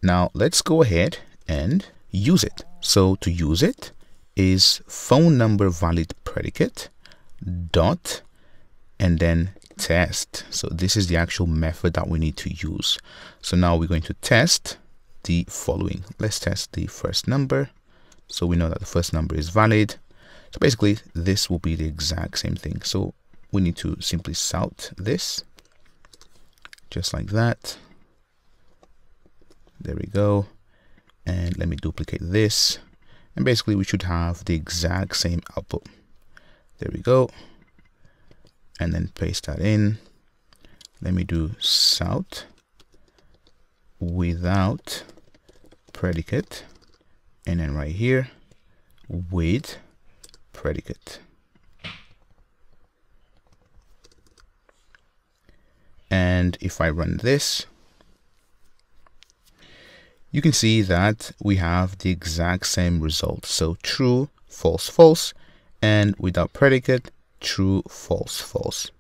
Now let's go ahead and use it. So to use it is phone number valid predicate dot and then test. So this is the actual method that we need to use. So now we're going to test the following. Let's test the first number. So we know that the first number is valid. So basically this will be the exact same thing. So we need to simply sort this just like that. There we go. And let me duplicate this. And basically we should have the exact same output. There we go. And then paste that in. Let me do sort without predicate. And then right here with predicate. And if I run this, you can see that we have the exact same result. So true, false, false, and without predicate, true, false, false.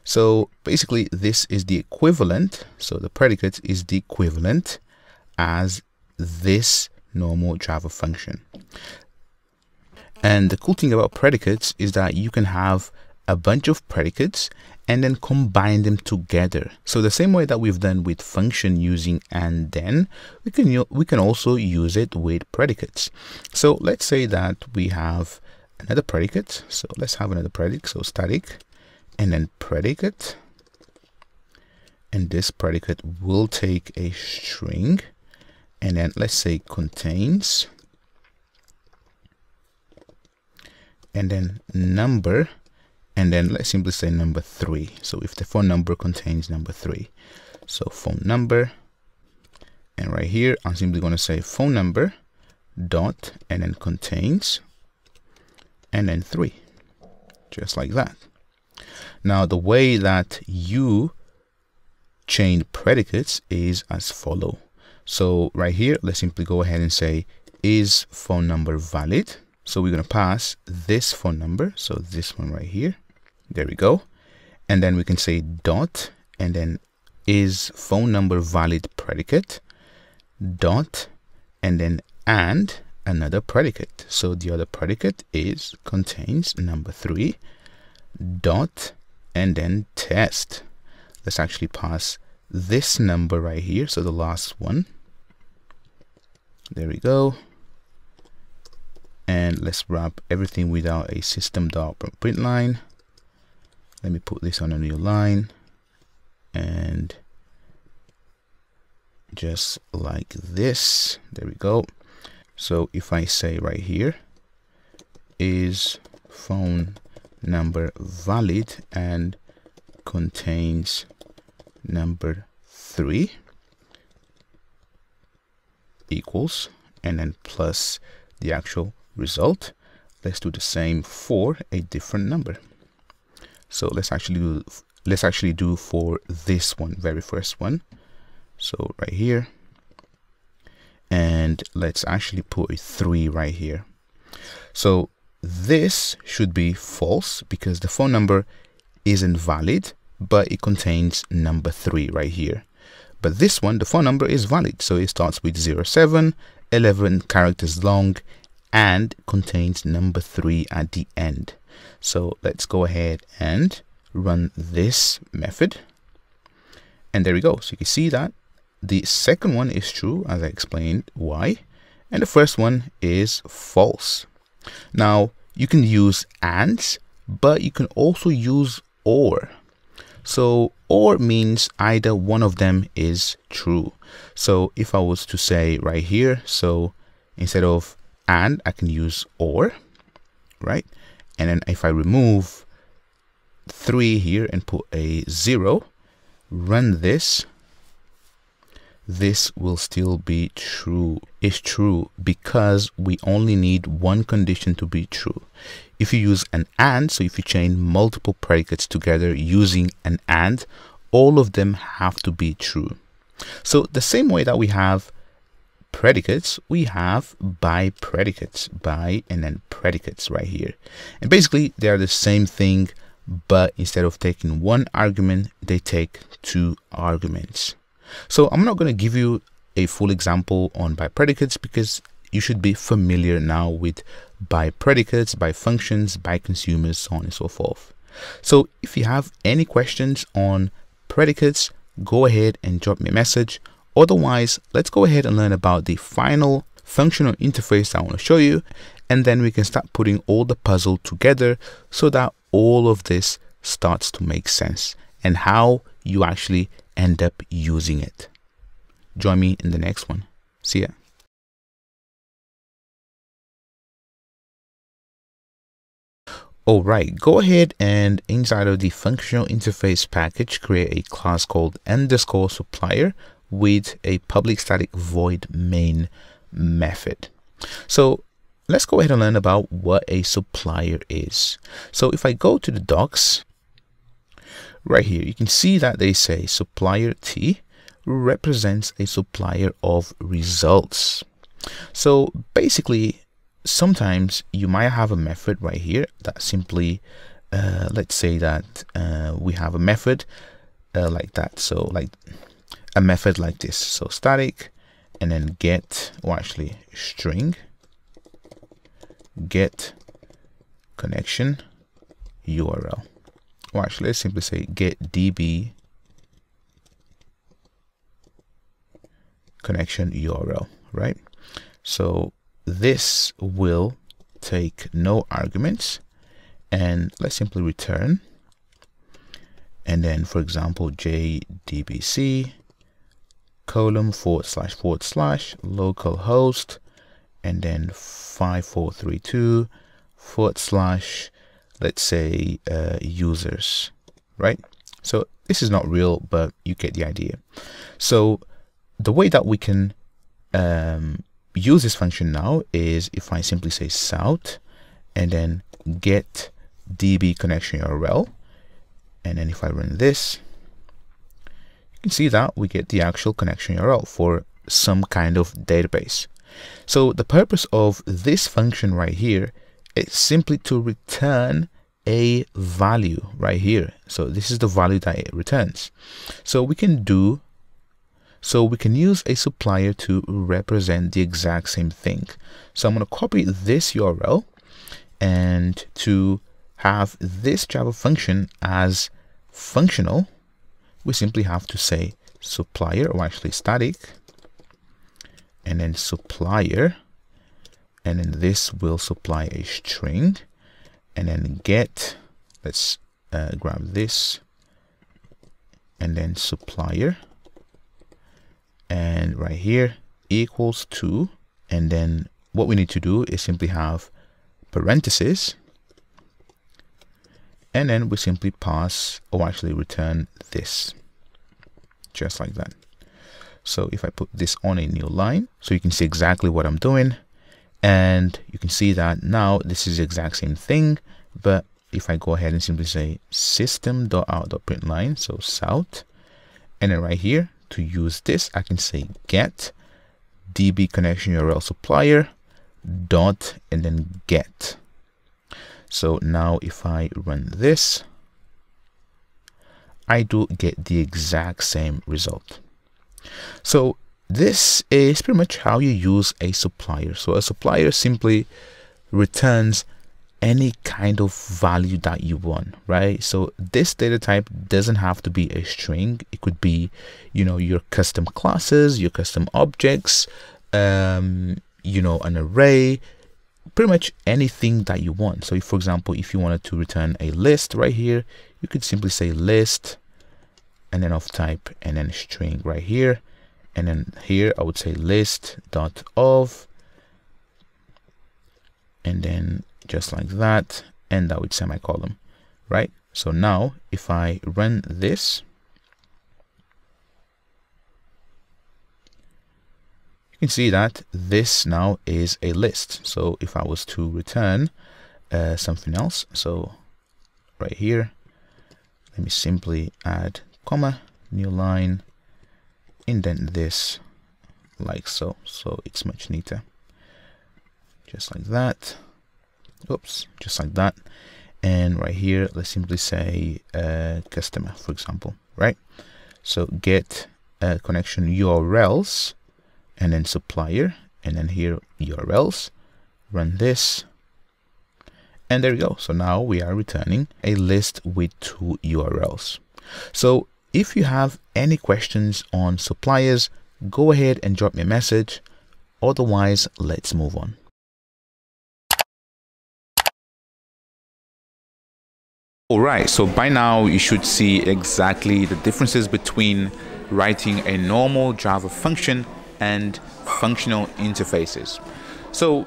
So basically this is the equivalent. So the predicate is the equivalent as this normal Java function. And the cool thing about predicates is that you can have a bunch of predicates and then combine them together. So the same way that we've done with function using and then, we can also use it with predicates. So let's say that we have another predicate. So let's have another predicate. So static and then predicate. And this predicate will take a string. And then let's say contains, and then number, and then let's simply say number 3. So if the phone number contains number 3, so phone number, and right here I'm simply going to say phone number dot and then contains, and then 3, just like that. Now the way that you chain predicates is as follow. So right here, let's simply go ahead and say, is phone number valid? So we're going to pass this phone number. So this one right here. There we go. And then we can say dot, and then is phone number valid predicate dot, and then and another predicate. So the other predicate is contains number 3 dot, and then test. Let's actually pass this number right here, so the last one. There we go. And let's wrap everything without a system.print line. Let me put this on a new line, and just like this. There we go. So if I say right here, is phone number valid and contains number 3 equals, and then plus the actual result. Let's do the same for a different number. So let's actually do for this one, very first one. So right here, and let's actually put a 3 right here. So this should be false because the phone number isn't valid, but it contains number 3 right here. But this one, the phone number, is valid. So it starts with 07, 11 characters long, and contains number 3 at the end. So let's go ahead and run this method. And there we go. So you can see that the second one is true, as I explained why, and the first one is false. Now you can use AND, but you can also use OR. So OR means either one of them is true. So if I was to say right here, so instead of AND, I can use OR, right? And then if I remove 3 here and put a 0, run this, this will still be true. It's true because we only need one condition to be true. If you use an AND, so if you chain multiple predicates together using an AND, all of them have to be true. So the same way that we have predicates, we have BiPredicates, bi and then predicates right here. And basically they are the same thing, but instead of taking one argument, they take 2 arguments. So I'm not going to give you a full example on BiPredicates because you should be familiar now with BiPredicates, BiFunctions, BiConsumers, so on and so forth. So if you have any questions on predicates, go ahead and drop me a message. Otherwise, let's go ahead and learn about the final functional interface I want to show you, and then we can start putting all the puzzle together so that all of this starts to make sense and how you actually end up using it. Join me in the next one. See ya. Alright, go ahead and inside of the functional interface package, create a class called _supplier with a public static void main method. So let's go ahead and learn about what a supplier is. So if I go to the docs right here, you can see that they say supplier T represents a supplier of results. So basically, sometimes you might have a method right here that simply let's say that we have a method like that, so like a method like this, so static and then get, or actually string get connection URL, or actually let's simply say get db connection URL, right? So this will take no arguments, and let's simply return, and then for example jdbc column / localhost and then 5432 / let's say users, right? So this is not real, but you get the idea. So the way that we can use this function now is if I simply say south and then get db connection URL, and then if I run this, you can see that we get the actual connection URL for some kind of database. So the purpose of this function right here is simply to return a value right here. So this is the value that it returns. So we can use a supplier to represent the exact same thing. So I'm going to copy this URL, and to have this Java function as functional, we simply have to say supplier, or actually static, and then supplier, and then this will supply a string, and then get, let's grab this, and then supplier, and right here equals to, and then what we need to do is simply have parentheses, and then we simply pass, or actually return this, just like that. So if I put this on a new line, so you can see exactly what I'm doing, and you can see that now this is the exact same thing. But if I go ahead and simply say system.out.println, so south, and then right here to use this, I can say get db connection URL supplier dot and then get. So now if I run this, I do get the exact same result. So this is pretty much how you use a supplier. So a supplier simply returns any kind of value that you want, right? So this data type doesn't have to be a string. It could be, you know, your custom classes, your custom objects, you know, an array, pretty much anything that you want. So if, for example, if you wanted to return a list right here, you could simply say list and then of type and then string right here. And then here I would say list dot of, and then just like that, and that would semicolon, right? So now if I run this, you can see that this now is a list. So if I was to return something else, so right here, let me simply add comma, new line, indent this like so, so it's much neater, just like that. Oops, just like that. And right here, let's simply say customer, for example, right? So get connection URLs and then supplier, and then here URLs, run this, and there we go. So now we are returning a list with 2 URLs. So if you have any questions on suppliers, go ahead and drop me a message. Otherwise, let's move on. Alright, so by now you should see exactly the differences between writing a normal Java function and functional interfaces. So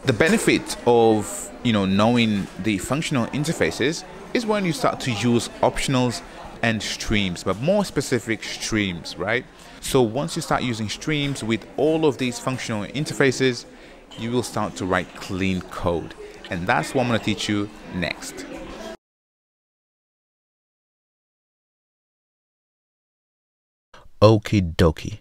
the benefit of, you know, knowing the functional interfaces is when you start to use optionals and streams, but more specific streams, right? So once you start using streams with all of these functional interfaces, you will start to write clean code. And that's what I'm going to teach you next. Okie dokie.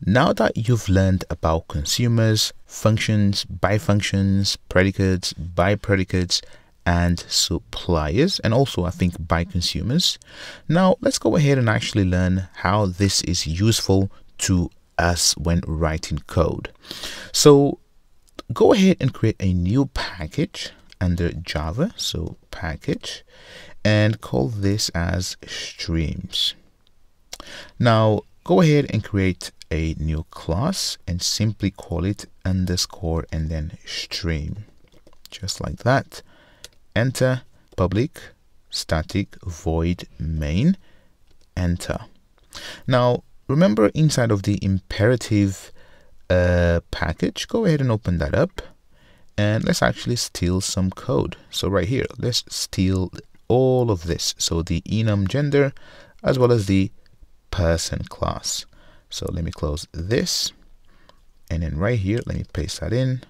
Now that you've learned about consumers, functions, BiFunctions, predicates, BiPredicates, and suppliers, and also I think BiConsumers, now let's go ahead and actually learn how this is useful to us when writing code. So go ahead and create a new package under Java, so package, and call this as streams. Now go ahead and create a new class and simply call it underscore and then stream, just like that. Enter, public static void main, enter. Now remember, inside of the imperative package, go ahead and open that up, and let's actually steal some code. So right here, let's steal all of this, so the enum gender as well as the person class. So let me close this, and then right here let me paste that in,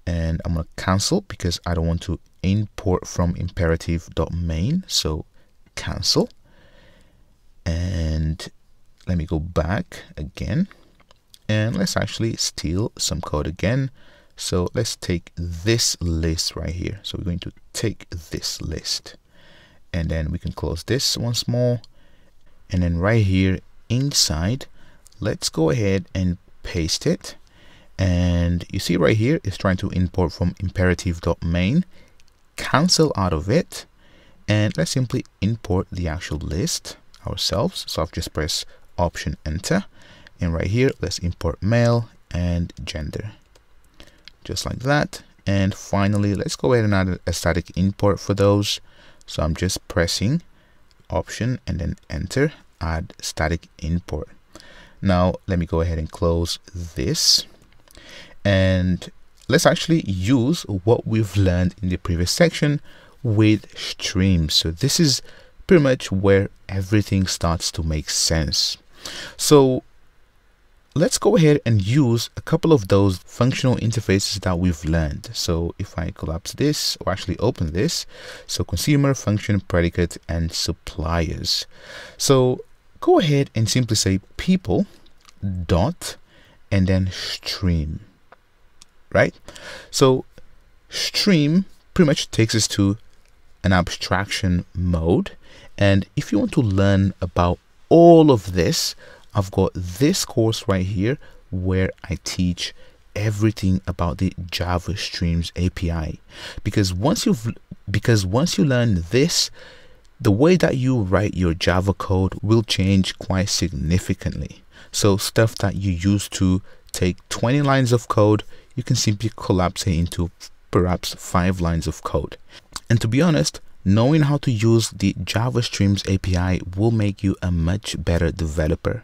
and I'm gonna cancel because I don't want to import from imperative.main, so cancel. And let me go back again, and let's actually steal some code again. So let's take this list right here. So we're going to take this list, and then we can close this once more. And then right here inside, let's go ahead and paste it. And you see right here, it's trying to import from imperative.main. Cancel out of it, and let's simply import the actual list ourselves. So I've just pressed option enter, and right here let's import male and gender, just like that. And finally, let's go ahead and add a static import for those. So I'm just pressing option and then enter, add static import. Now let me go ahead and close this, and let's actually use what we've learned in the previous section with streams. So this is pretty much where everything starts to make sense. So let's go ahead and use a couple of those functional interfaces that we've learned. So if I collapse this, or actually open this, so consumer, function, predicate, and suppliers. So go ahead and simply say people dot and then stream, right? So stream pretty much takes us to an abstraction mode, And if you want to learn about all of this, I've got this course right here where I teach everything about the Java Streams API. Because once you learn this, the way that you write your Java code will change quite significantly. So stuff that you used to take 20 lines of code, you can simply collapse it into perhaps 5 lines of code. And to be honest, knowing how to use the Java Streams API will make you a much better developer.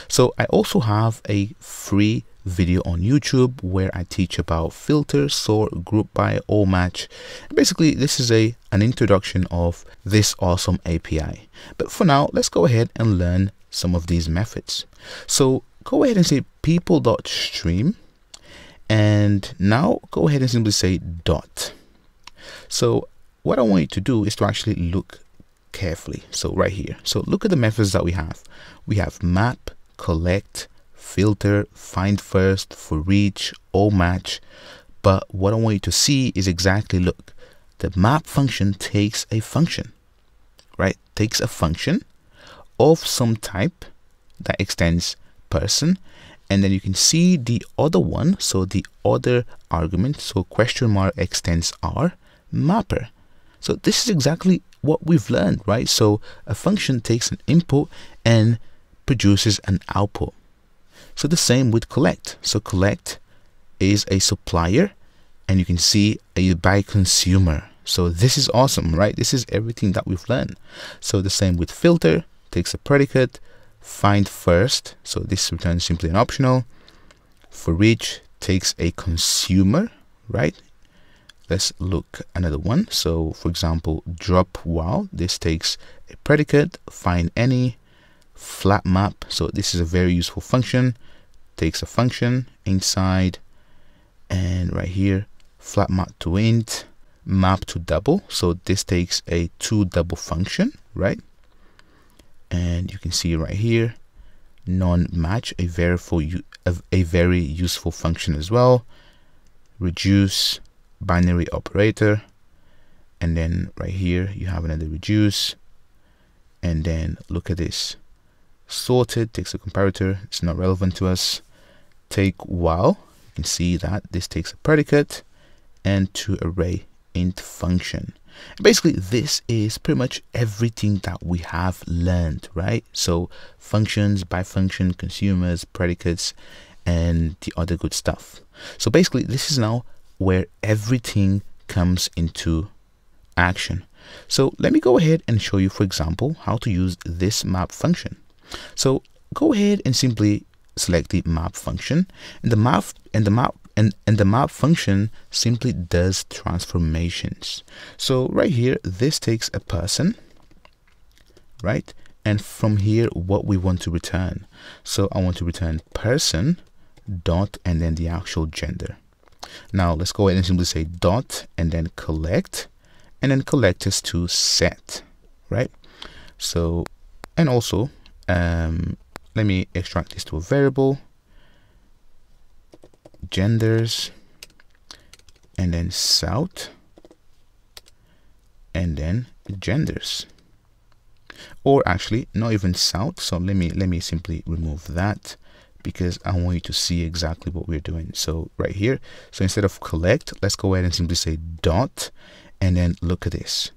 So I also have a free video on YouTube where I teach about filter, sort, group by, all match. Basically, this is an introduction of this awesome API. But for now, let's go ahead and learn some of these methods. So go ahead and say people.stream, and now go ahead and simply say dot. So what I want you to do is to actually look carefully. So right here, so look at the methods that we have. We have map, collect, filter, find first, for each, all match. But what I want you to see is exactly, look, the map function takes a function, right? Takes a function of some type that extends person, and then you can see the other one, so the other argument, so question mark extends R, mapper. So this is exactly what we've learned, right? So a function takes an input and produces an output. So the same with collect. So collect is a supplier, and you can see a BiConsumer. So this is awesome, right? This is everything that we've learned. So the same with filter, takes a predicate, find first, so this returns simply an optional. For each takes a consumer, right? Let's look another one. So for example, drop while, this takes a predicate, find any, flat map, so this is a very useful function, takes a function inside, and right here, flat map to int, map to double, so this takes a to double function, right? And you can see right here, non-match, a very useful function as well. Reduce, binary operator, and then right here you have another reduce, and then look at this, sorted takes a comparator, it's not relevant to us. Take while, you can see that this takes a predicate and to array int function. Basically, this is pretty much everything that we have learned, right? So functions, BiFunction, consumers, predicates, and the other good stuff. So basically, this is now where everything comes into action. So let me go ahead and show you, for example, how to use this map function. So go ahead and simply select the map function, and the map function simply does transformations. So right here, this takes a person, right? And from here, what we want to return. So I want to return person dot and then the actual gender. Now let's go ahead and simply say dot and then collect, and then collect is to set, right? So, and also let me extract this to a variable, genders, and then south, and then genders, or actually not even south. So let me simply remove that, because I want you to see exactly what we're doing. So right here, so instead of collect, let's go ahead and simply say dot, and then look at this,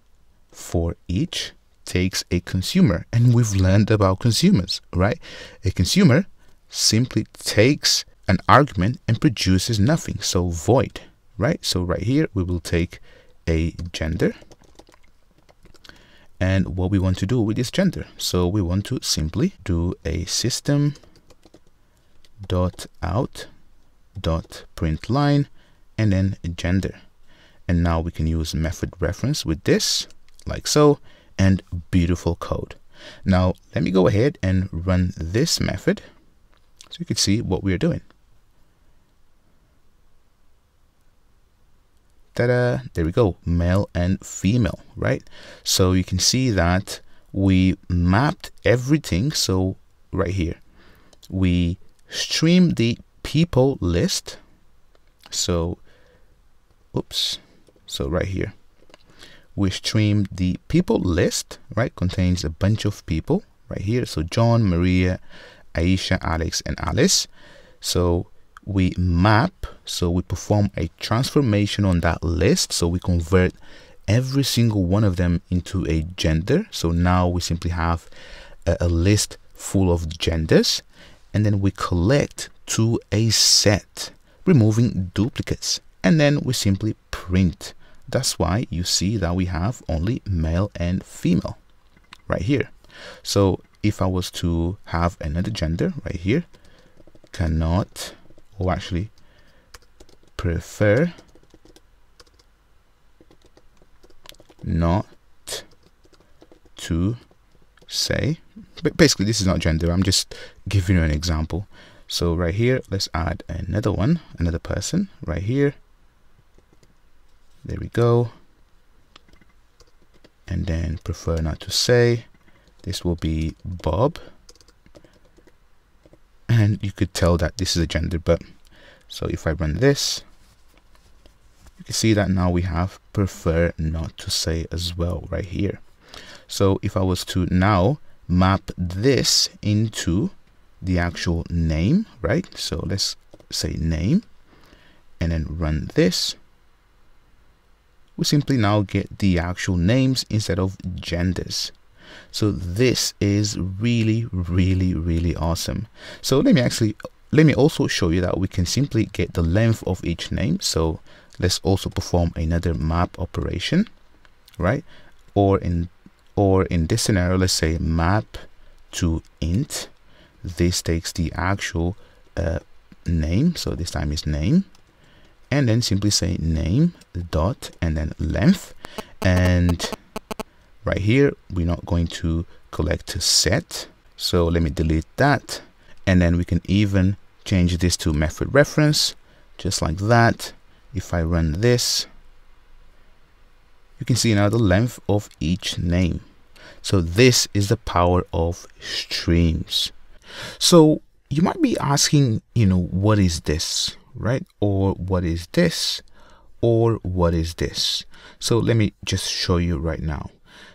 for each takes a consumer, and we've learned about consumers, right? A consumer simply takes an argument and produces nothing, so void, right? So right here we will take a gender, and what we want to do with this gender, so we want to simply do a system dot out dot print line and then gender, and now we can use method reference with this like so, and beautiful code. Now let me go ahead and run this method so you can see what we are doing. Ta-da, there we go, male and female, right? So you can see that we mapped everything. So right here we stream the people list. So oops, so right here we stream the people list, right? Contains a bunch of people right here. So John, Maria, Aisha, Alex, and Alice. So we map, so we perform a transformation on that list. So we convert every single one of them into a gender. So now we simply have a list full of genders, and then we collect to a set, removing duplicates, and then we simply print. That's why you see that we have only male and female right here. So if I was to have another gender right here, cannot, or actually prefer not to say, but basically this is not gender, I'm just giving you an example. So right here, let's add another one, another person right here. There we go. And then prefer not to say, this will be Bob. And you could tell that this is a gender, but so if I run this, you can see that now we have prefer not to say as well right here. So if I was to now map this into the actual name, right? So let's say name and then run this. We simply now get the actual names instead of genders. So this is really, really, really awesome. So let me also show you that we can simply get the length of each name. So let's also perform another map operation, right? Or in this scenario, let's say map to int. This takes the actual name, so this time is name, and then simply say name dot and then length. And right here we're not going to collect to set, so let me delete that. And then we can even change this to method reference, just like that. If I run this, you can see now the length of each name. So this is the power of streams. So you might be asking, what is this, right? Or what is this? Or what is this? So let me just show you right now.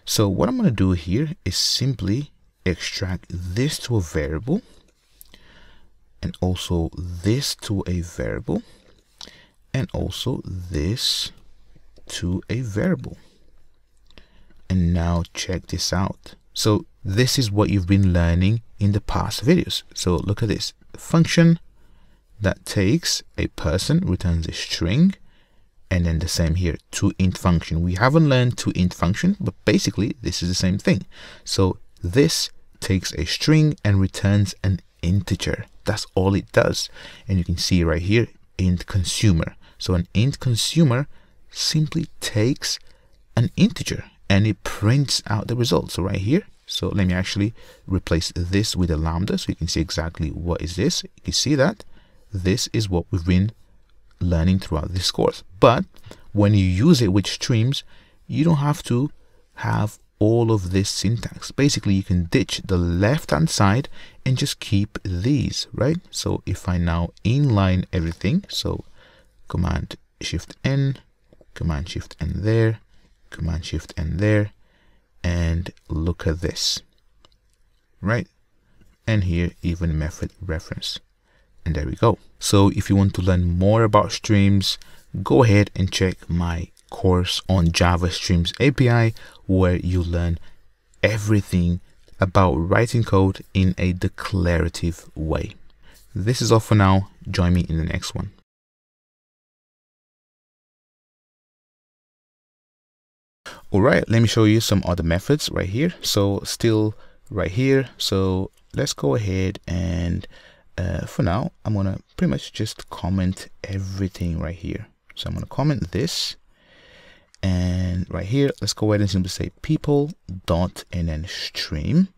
So what I'm going to do here is simply extract this to a variable, and also this to a variable, and also this to a variable. And now check this out. So this is what you've been learning in the past videos. So look at this function that takes a person, returns a string, and then the same here, toInt function. We haven't learned toInt function, but basically this is the same thing. So this takes a string and returns an integer. That's all it does. And you can see right here, int consumer. So an int consumer simply takes an integer and it prints out the result. So right here, so let me actually replace this with a lambda so you can see exactly what is this. You can see that this is what we've been learning throughout this course. But when you use it with streams, you don't have to have all of this syntax. Basically, you can ditch the left hand side and just keep these, right? So if I now inline everything, so Command Shift N, Command Shift N there, Command Shift N there, and look at this, right? And here even method reference, and there we go. So if you want to learn more about streams, go ahead and check my course on Java Streams API, where you learn everything about writing code in a declarative way. This is all for now. Join me in the next one. All right, let me show you some other methods right here. So still right here. So let's go ahead and for now, I'm going to pretty much just comment everything right here. So I'm going to comment this. And right here, let's go ahead and simply say people dot and then stream.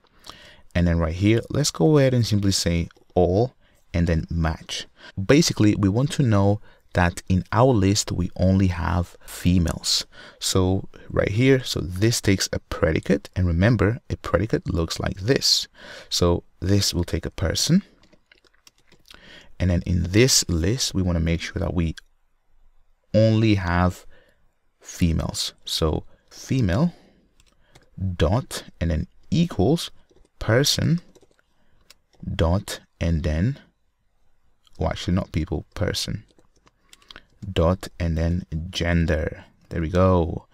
And then right here, let's go ahead and simply say all and then match. Basically, we want to know that in our list, we only have females. So right here, so this takes a predicate. And remember, a predicate looks like this. So this will take a person. And then in this list, we want to make sure that we only have females. So female dot and then equals person dot and then, well, actually not people, person dot and then gender. There we go.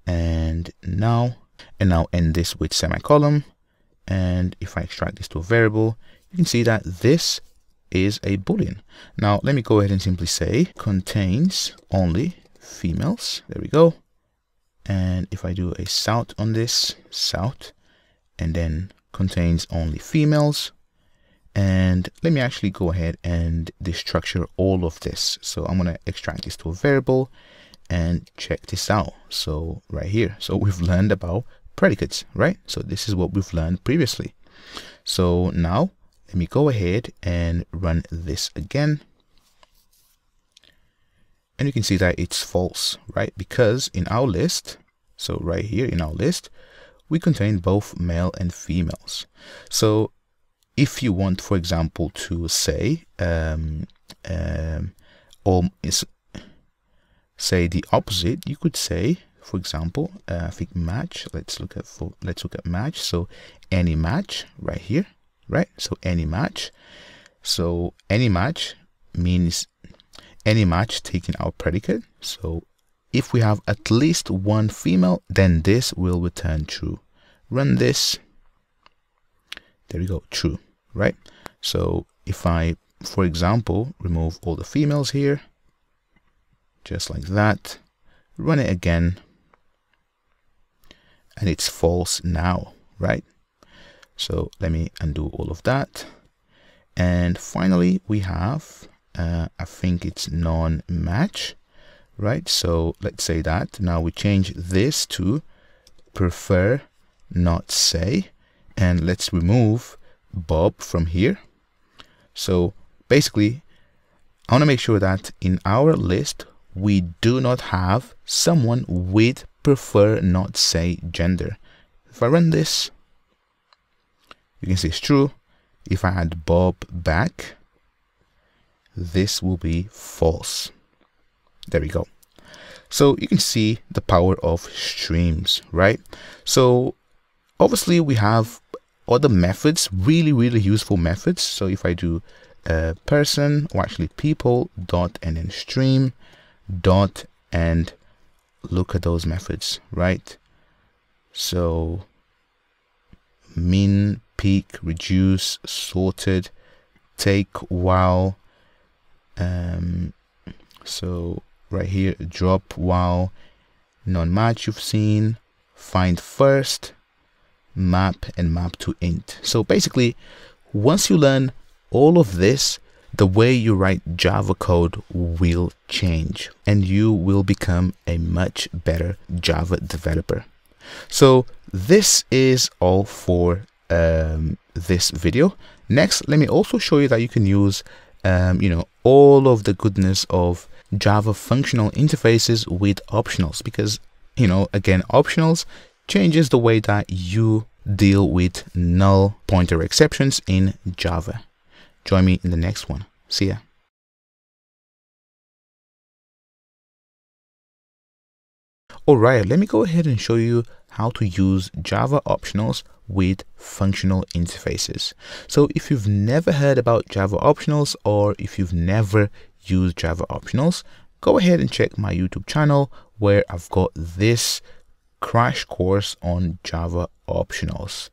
And now end this with semicolon. And if I extract this to a variable, you can see that this is a boolean. Now let me go ahead and simply say contains only females. There we go. And if I do a south on this, south, and then contains only females. And let me actually go ahead and destructure all of this. So I'm going to extract this to a variable and check this out. So right here, so we've learned about predicates, right? So this is what we've learned previously. So now let me go ahead and run this again. And you can see that it's false, right? Because in our list, so right here in our list, we contain both male and females. So if you want, for example, to say, say the opposite, you could say, for example, I think match. Let's look at match. So any match right here, right? So any match. So any match means any match taking our predicate. So if we have at least one female, then this will return true. Run this. There we go, true, right? So if I, for example, remove all the females here, just like that, run it again, and it's false now, right? So let me undo all of that. And finally, we have, I think it's non-match, right? So let's say that. Now we change this to prefer not say, and let's remove Bob from here. So basically, I want to make sure that in our list, we do not have someone with prefer not say gender. If I run this, you can see it's true. If I add Bob back, this will be false. There we go. So you can see the power of streams, right? So obviously we have other methods, really useful methods. So if I do person, or actually people dot and then stream dot, and look at those methods, right? So min, peak, reduce, sorted, take, while, so right here, drop, while, non-match you've seen, find first, map, and map to int. So basically, once you learn all of this, the way you write Java code will change and you will become a much better Java developer. So this is all for this video. Next, let me also show you that you can use all of the goodness of Java functional interfaces with optionals, because again, optionals changes the way that you deal with null pointer exceptions in Java. Join me in the next one. See ya. Alright, let me go ahead and show you how to use Java optionals with functional interfaces. So if you've never heard about Java optionals, or if you've never used Java optionals, go ahead and check my YouTube channel where I've got this crash course on Java optionals.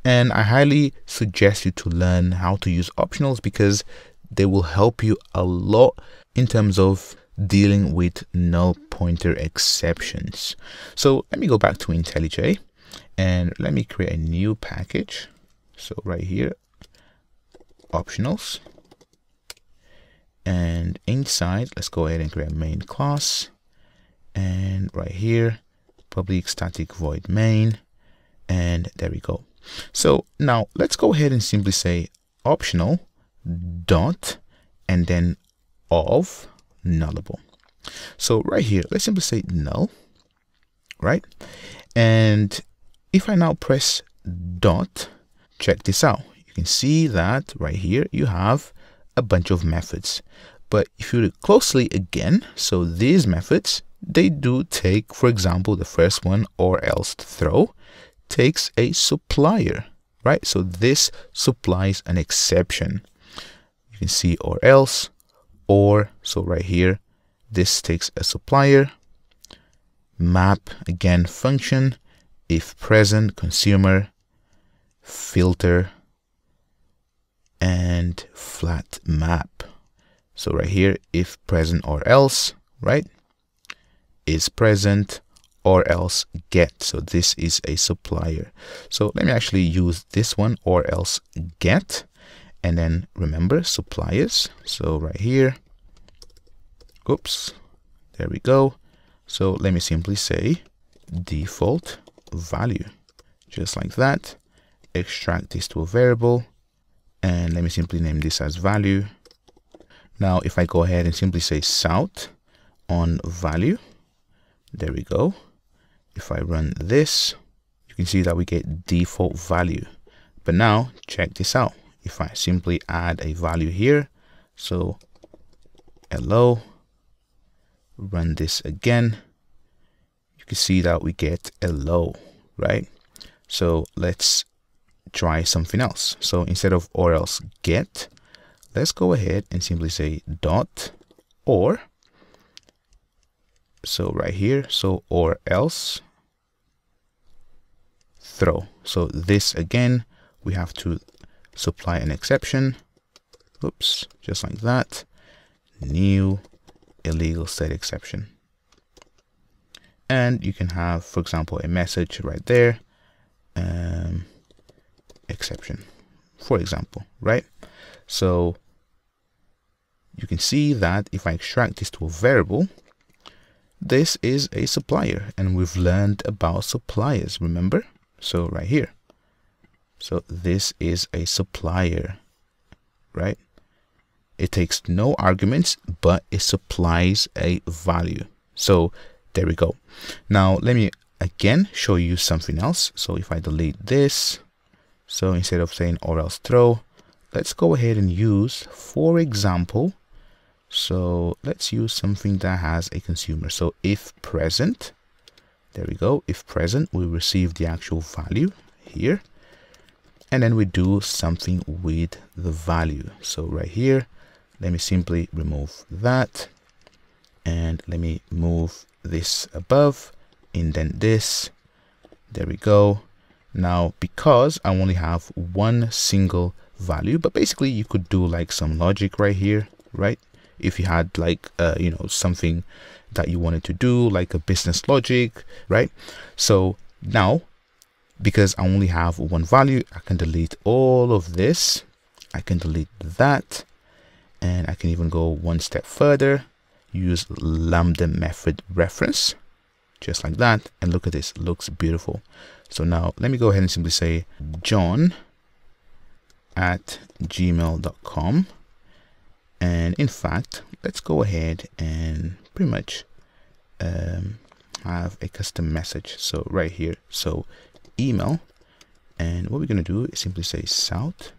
And I highly suggest you to learn how to use optionals because they will help you a lot in terms of dealing with null pointer exceptions. So let me go back to IntelliJ and let me create a new package. So right here, optionals, and inside, let's go ahead and create a main class, and right here, public static void main, and there we go. So now let's go ahead and simply say optional dot and then of nullable. So right here, let's simply say null, right? And if I now press dot, check this out. You can see that right here you have a bunch of methods. But if you look closely again, so these methods, they do take, for example, the first one, or else throw, takes a supplier, right? So this supplies an exception. You can see or else, or, so right here, this takes a supplier. Map, again, function, if present, consumer, filter, and flat map. So right here, if present or else, right, is present or else get. So this is a supplier. So let me actually use this one, or else get, and then remember suppliers. So right here, oops, there we go. So let me simply say default value, just like that. Extract this to a variable, and let me simply name this as value. Now, if I go ahead and simply say south on value, there we go. If I run this, you can see that we get default value. But now check this out. If I simply add a value here, so hello, run this again, you can see that we get hello, right? So let's try something else. So instead of or else get, let's go ahead and simply say dot or. So right here, so or else throw. So this again, we have to supply an exception. Oops, just like that. New illegal state exception. And you can have, for example, a message right there. Exception, for example, right? So you can see that if I extract this to a variable, this is a supplier, and we've learned about suppliers, remember? So right here, so this is a supplier, right? It takes no arguments, but it supplies a value. So there we go. Now let me again show you something else. So if I delete this, so instead of saying or else throw, let's go ahead and use, for example, so let's use something that has a consumer. So if present, there we go. If present, we receive the actual value here, and then we do something with the value. So right here, let me simply remove that, and let me move this above, indent this. There we go. Now, because I only have one single value, but basically you could do like some logic right here, right? If you had like, you know, something that you wanted to do, like a business logic, right? So now, because I only have one value, I can delete all of this. I can delete that, and I can even go one step further, use Lambda method reference, just like that. And look at this, it looks beautiful. So now let me go ahead and simply say john@gmail.com. And in fact, let's go ahead and pretty much have a custom message. So right here, so email, and what we're going to do is simply say south,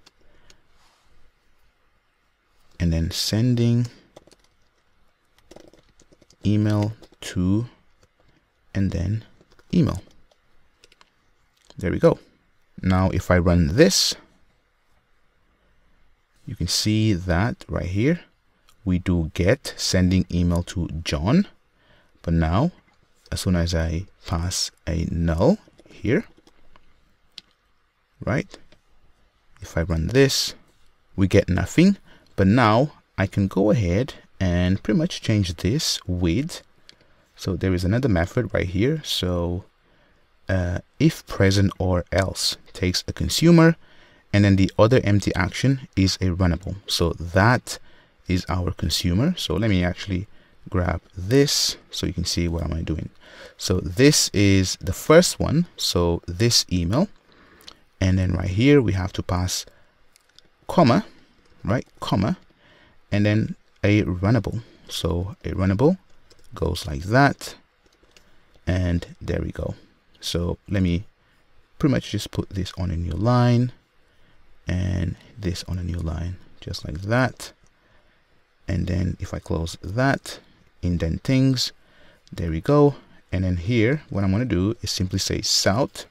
and then sending email to, and then email. There we go. Now if I run this, you can see that right here we do get sending email to John. But now as soon as I pass a null here, right, if I run this, we get nothing. But now I can go ahead and pretty much change this with, so there is another method right here. So if present or else takes a consumer, and then the other empty action is a runnable. So that is our consumer. So let me actually grab this so you can see what am I doing. So this is the first one, so this email, and then right here we have to pass comma, right, comma, and then a runnable. So a runnable goes like that, and there we go. So let me pretty much just put this on a new line, and this on a new line, just like that. And then if I close that, indent things, There we go. And then here, what I'm going to do is simply say South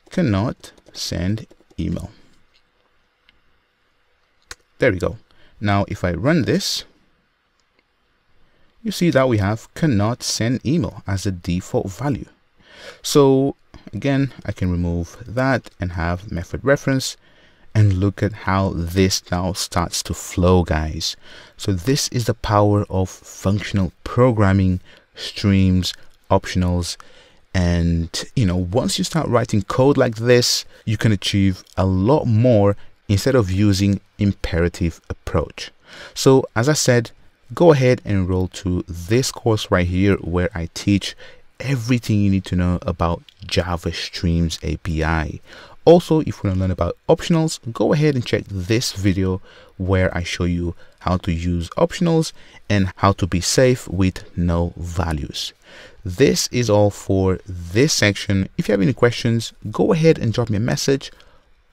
cannot send email. There we go. Now, if I run this, you see that we have cannot send email as a default value. So again, I can remove that and have method reference, and look at how this now starts to flow, guys. So this is the power of functional programming, streams, optionals. And once you start writing code like this, you can achieve a lot more instead of using imperative approach. So as I said, go ahead and enroll to this course right here, where I teach everything you need to know about Java Streams API. Also, if you want to learn about optionals, go ahead and check this video where I show you how to use optionals and how to be safe with no values. This is all for this section. If you have any questions, go ahead and drop me a message.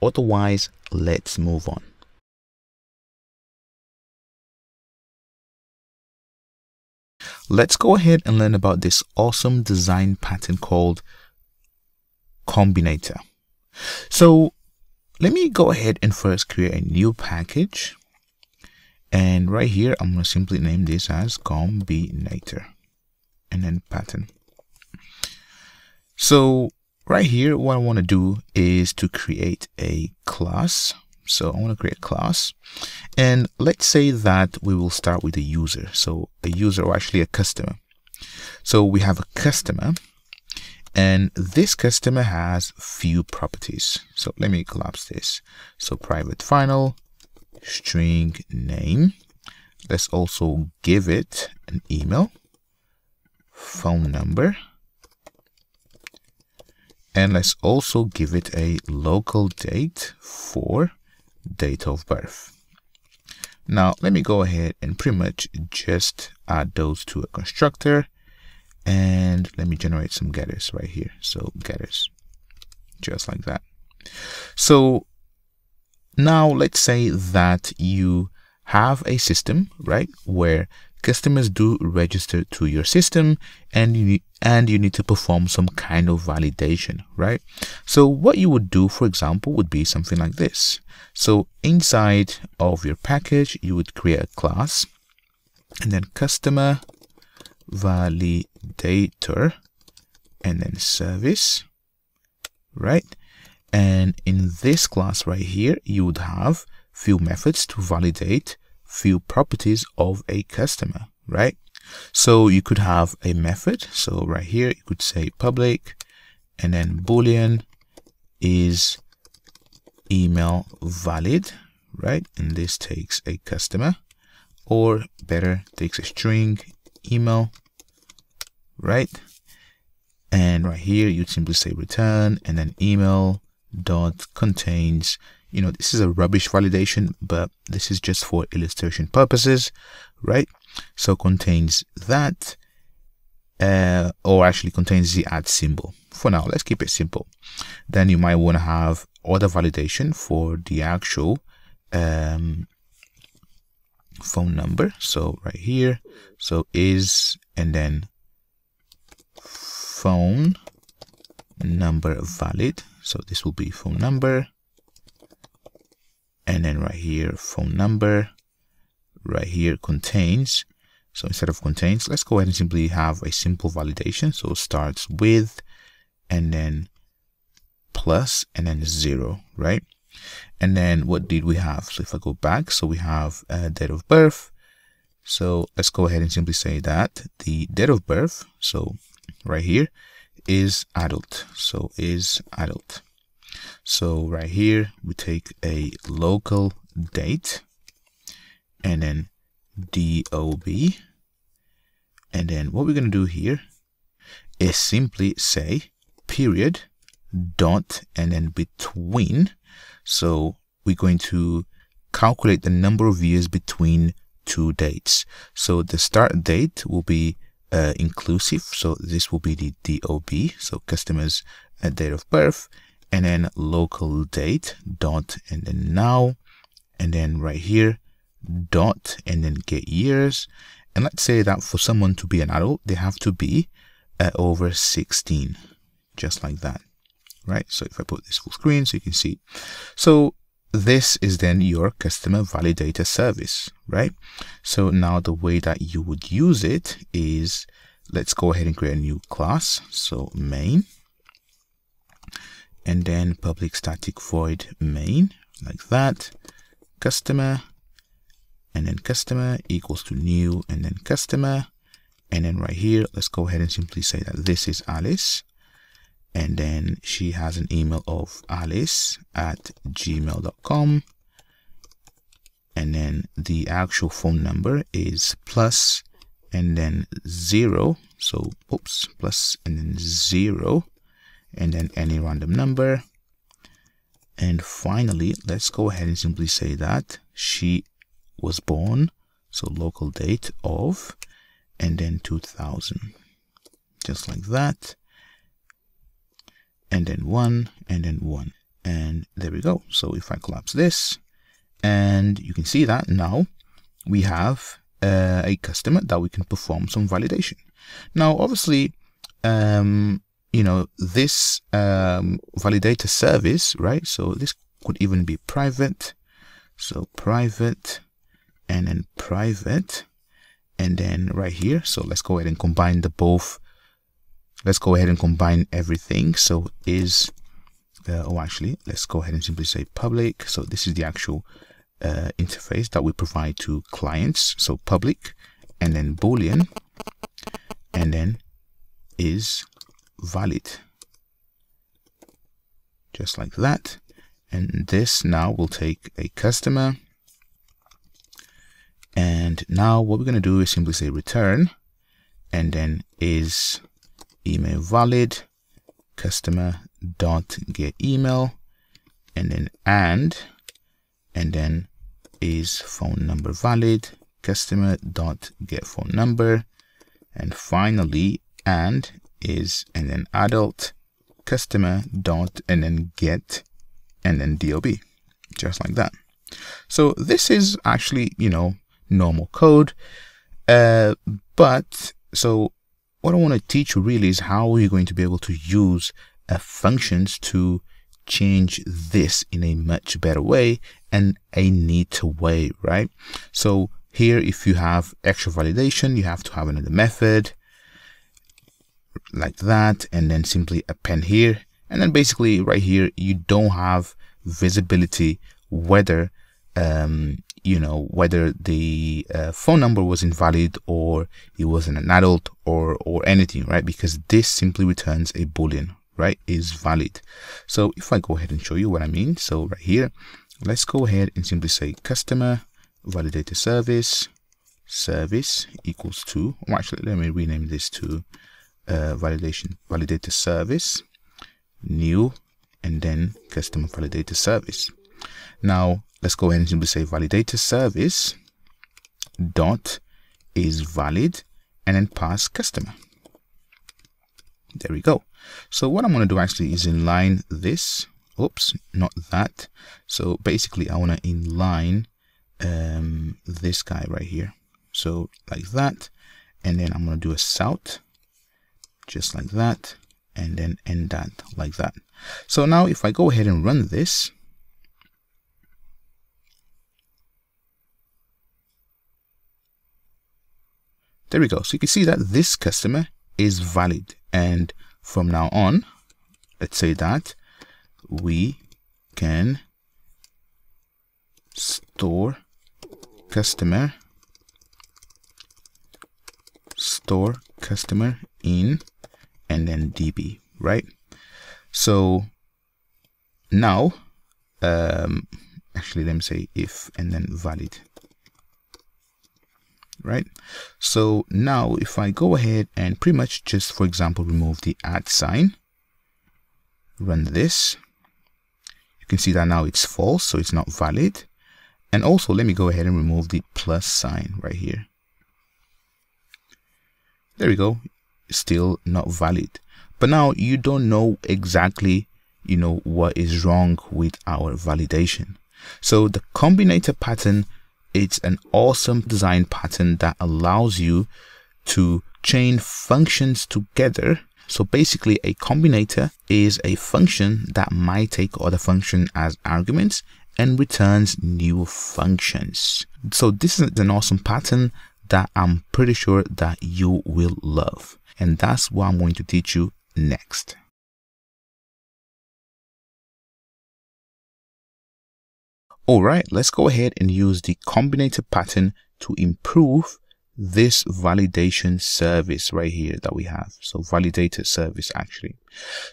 Otherwise, let's move on. Let's go ahead and learn about this awesome design pattern called Combinator. So let me go ahead and first create a new package. And right here, I'm going to simply name this as Combinator and then pattern. So right here, what I want to do is to create a class. So I want to create a class, and let's say that we will start with a user. So a user, or actually a customer. So we have a customer, and this customer has few properties. So let me collapse this. So private final string name. Let's also give it an email, phone number, and let's also give it a local date for date of birth. Now let me go ahead and pretty much just add those to a constructor, and let me generate some getters right here. So getters, just like that. So now let's say that you have a system, right, where customers do register to your system, and you need to perform some kind of validation, right? So what you would do, for example, would be something like this. So inside of your package, you would create a class, and then customer validator, and then service, right? And in this class right here, you would have few methods to validate few properties of a customer, right? So you could have a method. So right here, you could say public, and then boolean is email valid, right? And this takes a customer, or better, takes a string email, right? And right here, you'd simply say return, and then email dot contains, this is a rubbish validation, but this is just for illustration purposes, right? So contains that, or actually contains the @ symbol. For now, let's keep it simple. Then you might want to have other validation for the actual phone number. So right here, so is, and then phone number valid. So this will be phone number, and then right here, phone number, right here contains. So instead of contains, let's go ahead and simply have a simple validation. So starts with, and then plus, and then 0, right? And then what did we have? So if I go back, so we have date of birth. So let's go ahead and simply say that the date of birth, so right here, is adult. So is adult. So right here, we take a local date, and then DOB. And then what we're going to do here is simply say period, dot, and then between. So we're going to calculate the number of years between two dates. So the start date will be inclusive. So this will be the DOB. So customers date of birth, and then local date, dot, and then now, and then right here, dot, and then get years, And let's say that for someone to be an adult, they have to be over 16, just like that, right? So if I put this full screen so you can see. So this is then your customer validator service, right? So now the way that you would use it is, let's go ahead and create a new class. So main, and then public static void main, like that, customer, and then customer equals to new, and then customer, and then right here, let's go ahead and simply say that this is Alice, and then she has an email of alice@gmail.com, and then the actual phone number is plus, and then 0, so oops, plus and then 0, and then any random number. And finally, let's go ahead and simply say that she was born, so local date of, and then 2000, just like that, and then 1, and then 1, and there we go. So if I collapse this, and you can see that now we have a customer that we can perform some validation. Now obviously you know, this validator service, right? So this could even be private, so private, and then private, and then right here, so let's go ahead and combine the both. Let's go ahead and combine everything. So is actually let's go ahead and simply say public. So this is the actual interface that we provide to clients, so public, and then boolean, and then is valid, just like that. And this now will take a customer, and now what we're going to do is simply say return, and then is email valid, customer dot get email, and then and then is phone number valid, customer dot get phone number, and finally and is, and then adult, customer dot, and then get, and then DOB, just like that. So this is actually, you know, normal code, but so what I want to teach you really is how you're going to be able to use functions to change this in a much better way and a neater way, right? So here, if you have extra validation, you have to have another method like that, and then simply append here, and then basically right here you don't have visibility whether you know, whether the phone number was invalid or it wasn't an adult or anything, right? Because this simply returns a boolean, right? Is valid. So if I go ahead and show you what I mean, so right here, let's go ahead and simply say customer validator service equals to, well, actually let me rename this to validator service new, and then customer validator service. Now let's go ahead and simply say validator service dot is valid, and then pass customer. There we go. So what I'm going to do actually is inline this. Oops, not that. So basically I want to inline this guy right here. So like that, and then I'm going to do a south, just like that, and then end that like that. So now if I go ahead and run this, there we go. So you can see that this customer is valid, and from now on, let's say that we can store customer in, and then DB, right? So now actually let me say if, and then valid, right? So now if I go ahead and pretty much just, for example, remove the @ sign, run this, you can see that now it's false, so it's not valid. And also let me go ahead and remove the plus sign right here. There we go, still not valid. But now you don't know exactly, you know, what is wrong with our validation. So the combinator pattern it's an awesome design pattern that allows you to chain functions together. So basically, a combinator is a function that might take other functions as arguments and returns new functions. So this is an awesome pattern that I'm pretty sure that you will love. And that's what I'm going to teach you next. All right, let's go ahead and use the combinator pattern to improve this validation service right here that we have. So validator service actually.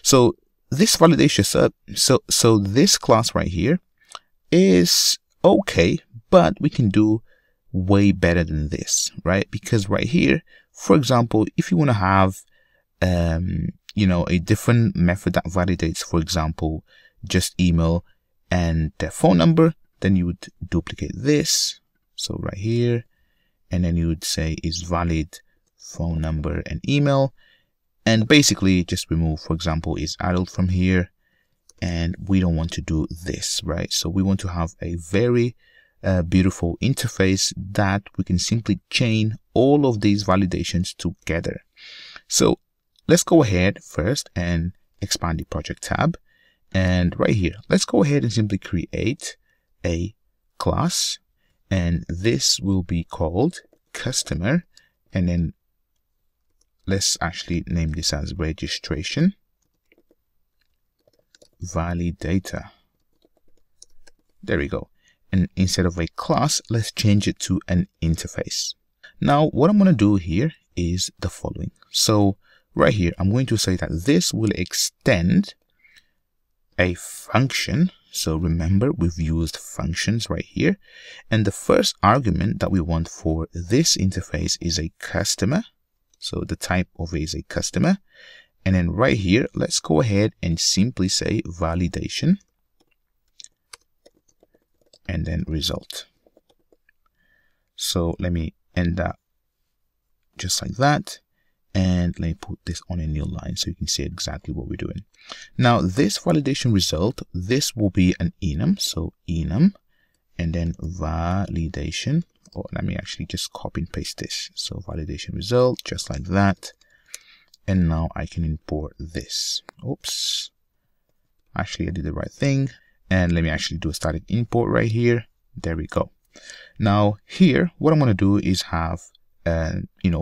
So this validation so this class right here is okay, but we can do way better than this, right? Because right here, for example, if you want to have a different method that validates, for example, just email and the phone number, then you would duplicate this. So right here, and then you would say is valid phone number and email, and basically just remove, for example, is adult from here. And we don't want to do this, right? So we want to have a very beautiful interface that we can simply chain all of these validations together. So let's go ahead first and expand the project tab. And right here, let's go ahead and simply create a class. And this will be called customer. And then let's actually name this as registration validator. There we go. And instead of a class, let's change it to an interface. Now, what I'm going to do here is the following. So right here, I'm going to say that this will extend a function. So remember, we've used functions right here. And the first argument that we want for this interface is a customer. So the type of it is a customer. And then right here, let's go ahead and simply say validation and then result. So let me end that just like that. And let me put this on a new line so you can see exactly what we're doing. Now, this validation result, this will be an enum. So enum and then validation. Or let me actually just copy and paste this. So validation result, just like that. And now I can import this. Oops. Actually, I did the right thing. And let me actually do a static import right here. There we go. Now here, what I'm going to do is have,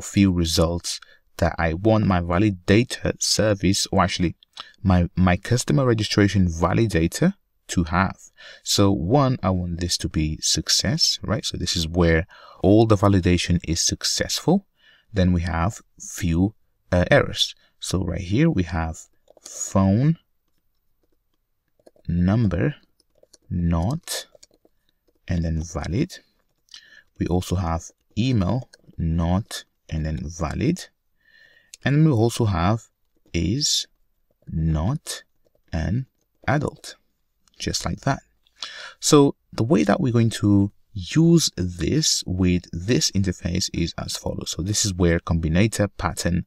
few results that I want my validator service, or actually my customer registration validator to have. So one, I want this to be success, right? So this is where all the validation is successful. Then we have few errors. So right here we have phone number not and then valid. We also have email not and then valid. And we also have is not an adult, just like that. So the way that we're going to use this with this interface is as follows. So this is where Combinator Pattern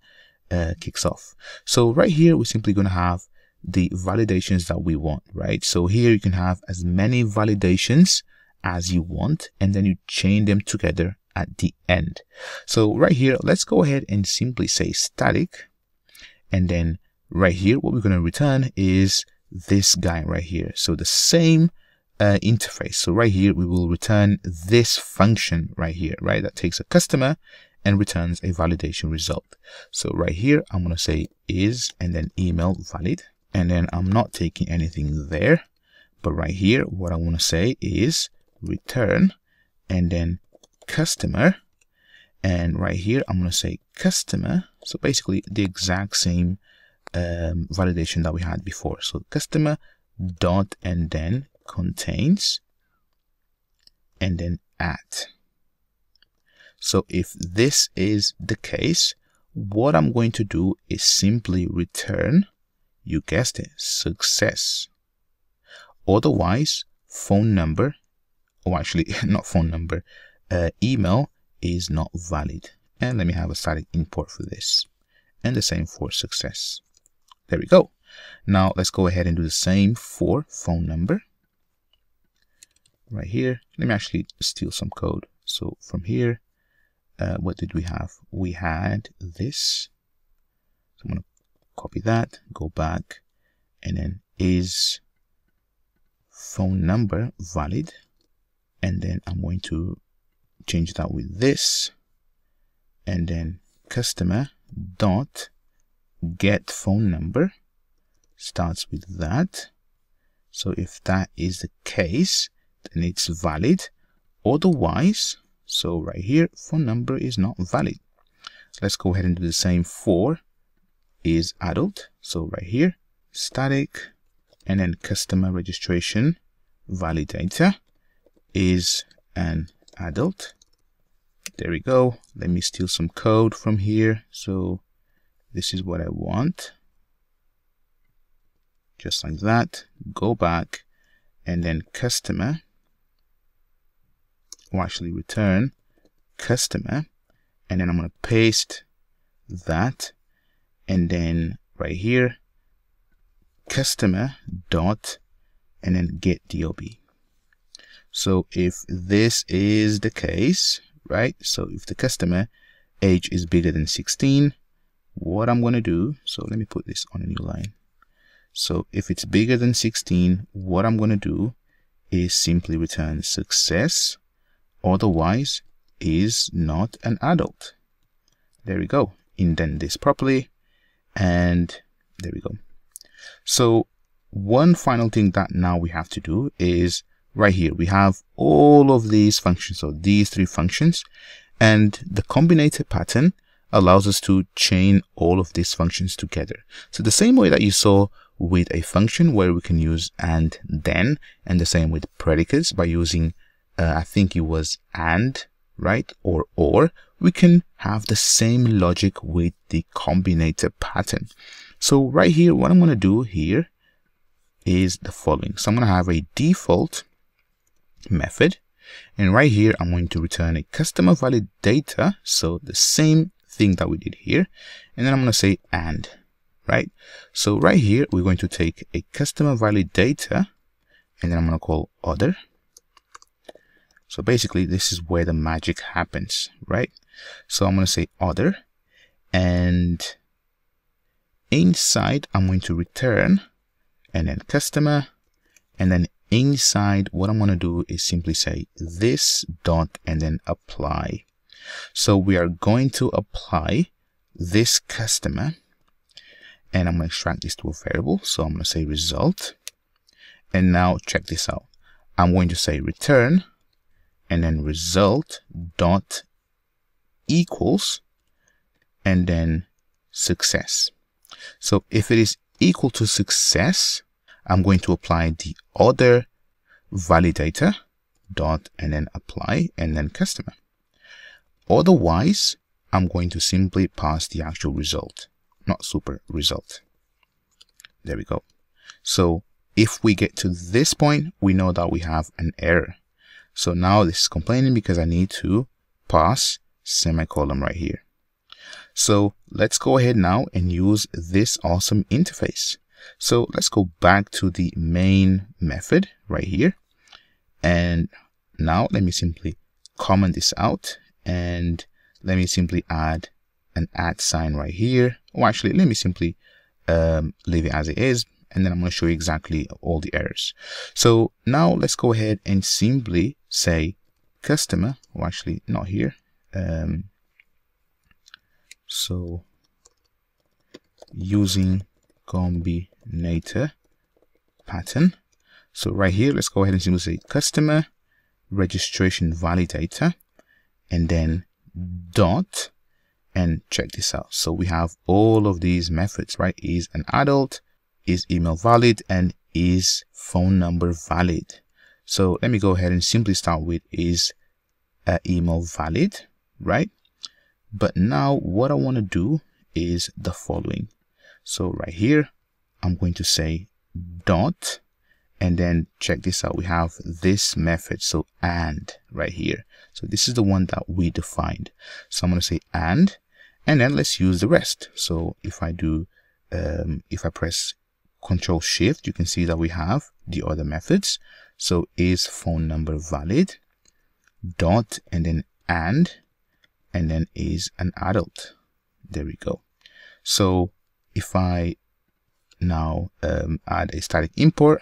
kicks off. So right here, we're simply going to have the validations that we want, right? So here you can have as many validations as you want, and then you chain them together at the end. So right here, let's go ahead and simply say static. And then right here, what we're going to return is this guy right here. So the same interface. So right here, we will return this function right here, right? That takes a customer and returns a validation result. So right here, I'm going to say is and then email valid. And then I'm not taking anything there. But right here, what I want to say is return and then customer. And right here, I'm going to say customer. So basically the exact same validation that we had before. So customer dot and then contains and then at. So if this is the case, what I'm going to do is simply return, you guessed it, success. Otherwise, phone number, or actually not phone number, email is not valid. And let me have a static import for this. And the same for success. There we go. Now let's go ahead and do the same for phone number. right here, let me actually steal some code. So from here, what did we have? We had this. So I'm going to copy that, go back, and then is phone number valid? And then I'm going to change that with this, and then customer dot get phone number starts with that. So if that is the case, then it's valid. Otherwise, so right here, phone number is not valid. So let's go ahead and do the same for is adult. So right here, static, and then customer registration validator is an adult. There we go. Let me steal some code from here. So this is what I want. Just like that. Go back, and then customer, or actually return customer, and then I'm going to paste that, and then right here, customer dot, and then get DOB. So if this is the case, right? So if the customer age is bigger than 16, what I'm going to do, so let me put this on a new line. So if it's bigger than 16, what I'm going to do is simply return success. Otherwise is not an adult. There we go. Indent this properly, and there we go. So one final thing that now we have to do is right here we have all of these functions, so these three functions, and the combinator pattern allows us to chain all of these functions together. So the same way that you saw with a function where we can use and then, and the same with predicates by using I think it was and, right, or we can have the same logic with the combinator pattern. So right here, what I'm going to do here is the following. So I'm going to have a default method, and right here I'm going to return a customer valid data, so the same thing that we did here, and then I'm going to say and, right? So right here we're going to take a customer valid data, and then I'm going to call other. So basically this is where the magic happens, right? So I'm going to say other, and inside I'm going to return, and then customer, and then inside what I'm going to do is simply say this dot and then apply. So we are going to apply this customer, and I'm going to extract this to a variable. So I'm going to say result, and now check this out. I'm going to say return, and then result dot equals, and then success. So if it is equal to success, I'm going to apply the other validator dot and then apply, and then customer. Otherwise, I'm going to simply pass the actual result, not super result. There we go. So if we get to this point, we know that we have an error. So now this is complaining because I need to pass semicolon right here. So let's go ahead now and use this awesome interface. So let's go back to the main method right here. And now let me simply comment this out, and let me simply add an @ sign right here. Or actually, let me simply leave it as it is, and then I'm going to show you exactly all the errors. So now let's go ahead and simply say customer, or actually not here. So using combinator pattern. So right here, let's go ahead and simply say customer registration validator, and then dot, and check this out. So we have all of these methods, right? Is an adult, is email valid, and is phone number valid. So let me go ahead and simply start with is email valid, right? But now what I want to do is the following. So right here, I'm going to say dot, and then check this out. We have this method, so and right here. So this is the one that we defined. So I'm going to say and then let's use the rest. So if I do, if I press Control Shift, you can see that we have the other methods. So is phone number valid, dot, and then is an adult. There we go. So if I now add a static import,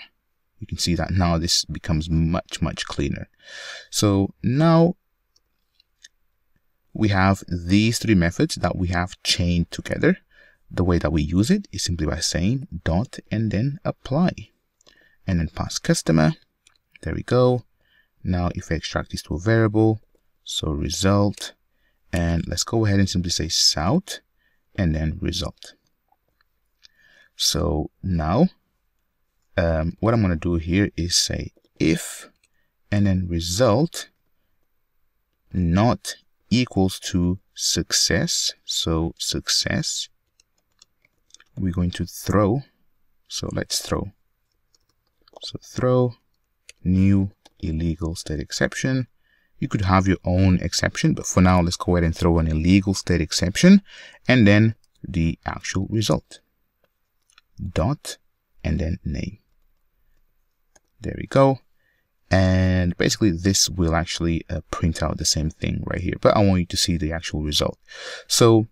you can see that now this becomes much cleaner. So now we have these three methods that we have chained together. The way that we use it is simply by saying dot and then apply, and then pass customer. There we go. Now if I extract this to a variable, so result, and let's go ahead and simply say south and then result. So now what I'm going to do here is say if and then result not equals to success. So success, we're going to throw. So let's throw. So throw new illegal state exception. You could have your own exception, but for now, let's go ahead and throw an illegal state exception and then the actual result. Dot and then name. There we go. And basically this will actually print out the same thing right here, but I want you to see the actual result. So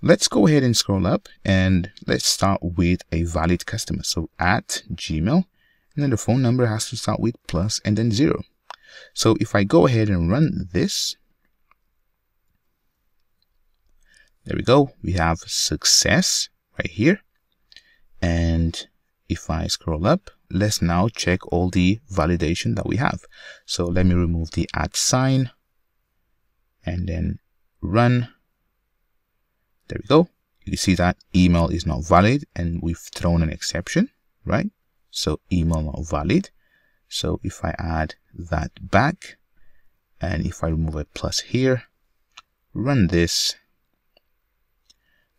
let's go ahead and scroll up and let's start with a valid customer. So at Gmail, and then the phone number has to start with plus and then 0. So if I go ahead and run this, there we go. We have success right here. And if I scroll up, let's now check all the validation that we have. So let me remove the @ sign and then run. There we go. You can see that email is not valid and we've thrown an exception, right? So email not valid. So if I add that back and if I remove a plus here, run this.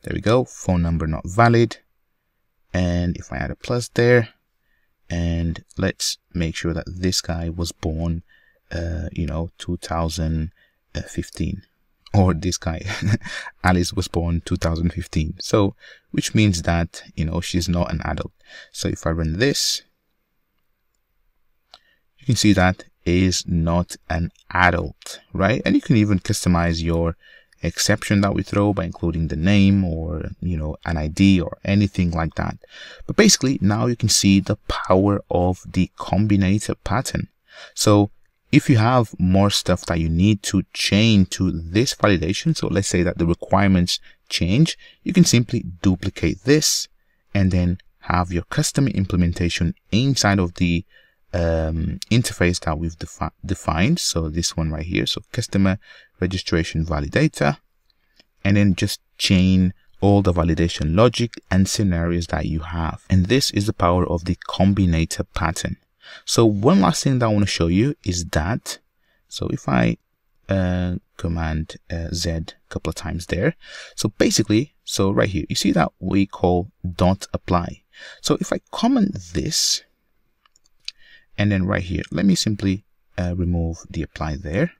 There we go. Phone number not valid. And if I add a plus there, and let's make sure that this guy was born, 2015, or this guy, Alice was born 2015. So, which means that, she's not an adult. So if I run this, you can see that is not an adult, right? And you can even customize your exception that we throw by including the name or an ID or anything like that. But basically now you can see the power of the combinator pattern. So if you have more stuff that you need to chain to this validation, so let's say that the requirements change, you can simply duplicate this and then have your custom implementation inside of the interface that we've defined. So this one right here, so customer registration validator, and then just chain all the validation logic and scenarios that you have. And this is the power of the combinator pattern. So one last thing that I want to show you is that, so if I command Z a couple of times there, so basically, so right here, you see that we call dot apply. So if I comment this, and then right here, let me simply remove the apply there.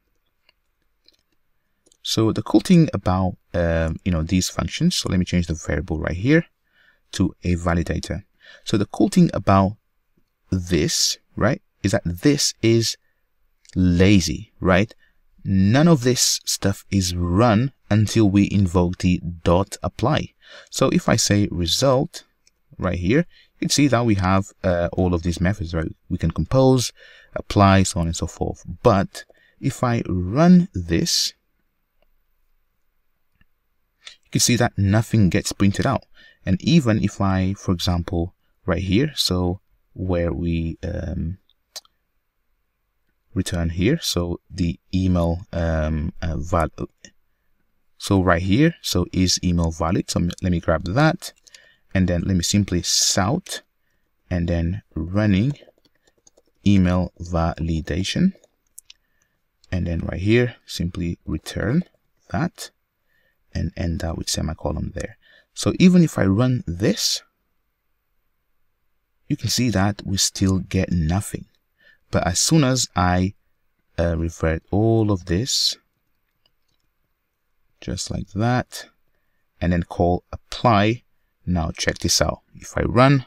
So the cool thing about these functions, so let me change the variable right here to a validator. So the cool thing about this, right, is that this is lazy, right? None of this stuff is run until we invoke the dot apply. So if I say result right here, you can see that we have all of these methods, right? We can compose, apply, so on and so forth. But if I run this, you can see that nothing gets printed out. And even if I, for example, right here, so where we return here, so the email so right here, so is email valid? So let me grab that. And then let me simply south and then running email validation. And then right here, simply return that and end that with semicolon there. So even if I run this, you can see that we still get nothing. But as soon as I revert all of this, just like that, and then call apply, now check this out. If I run,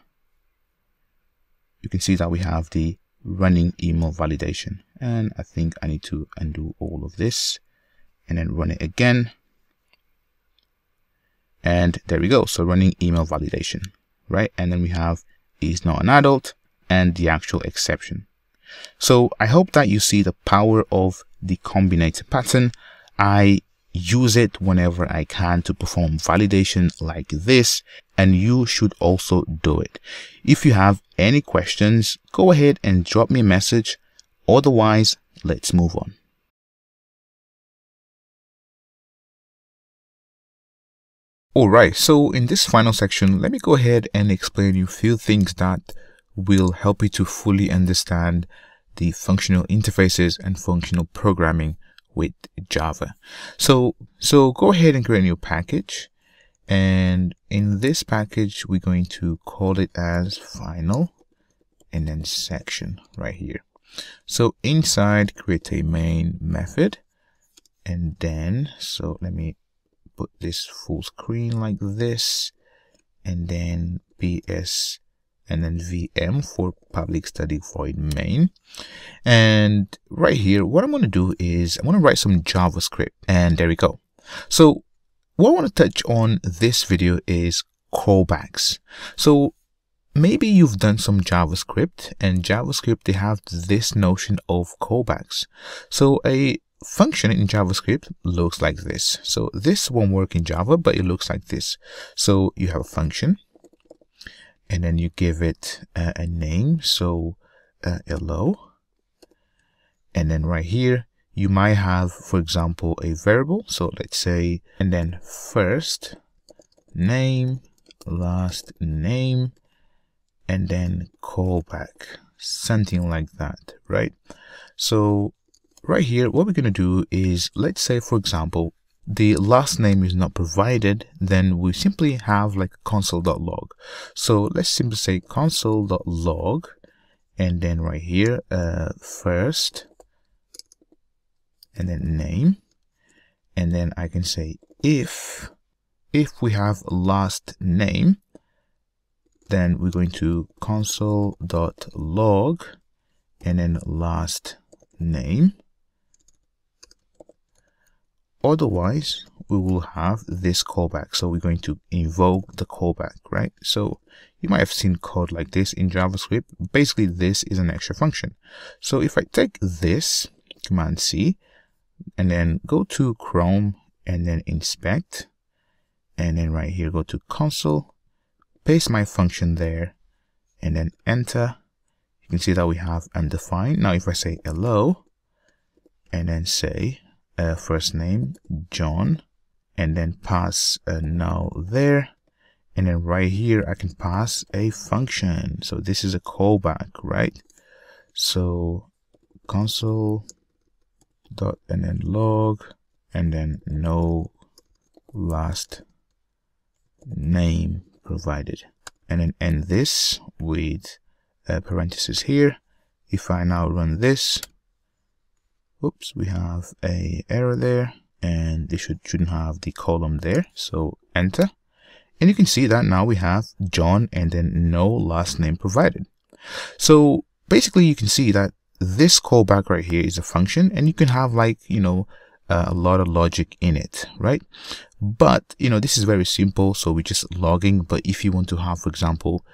you can see that we have the running email validation. And I think I need to undo all of this and then run it again. And there we go. So running email validation, right? And then we have is not an adult and the actual exception. So I hope that you see the power of the Combinator pattern. I use it whenever I can to perform validation like this, and you should also do it. If you have any questions, go ahead and drop me a message. Otherwise, let's move on. Alright, so in this final section, let me go ahead and explain you a few things that will help you to fully understand the functional interfaces and functional programming with Java. So go ahead and create a new package, and in this package we're going to call it as final and then section right here. So inside, create a main method, and then let me put this full screen like this, and then PS and then VM for public static void main. And right here, what I'm going to do is I'm going to write some JavaScript, and there we go. So what I want to touch on this video is callbacks. So maybe you've done some JavaScript, and JavaScript, they have this notion of callbacks. So a function in JavaScript looks like this. So this won't work in Java, but it looks like this. So you have a function, and then you give it a name, so hello, and then right here you might have, for example, a variable, so let's say, and then first name, last name, and then callback, something like that, right? So right here, what we're going to do is, let's say, for example, the last name is not provided, then we simply have like console.log. So let's simply say console.log, and then right here, first, and then name, and then I can say if we have last name, then we're going to console.log, and then last name. Otherwise, we will have this callback. So we're going to invoke the callback, right? So you might have seen code like this in JavaScript. Basically, this is an extra function. So if I take this, Command C, and then go to Chrome and then inspect, and then right here, go to console, paste my function there, and then enter, you can see that we have undefined. Now, if I say hello, and then say, first name John, and then pass a null there, and then right here I can pass a function. So this is a callback, right? So console dot and then log, and then no last name provided, and then end this with parentheses here. If I now run this, oops, we have a error there, and this shouldn't have the column there. So enter, and you can see that now we have John and then no last name provided. So basically, you can see that this callback right here is a function, and you can have, like, you know, a lot of logic in it, right? But you know, this is very simple, so we're just logging. But if you want to have, for example,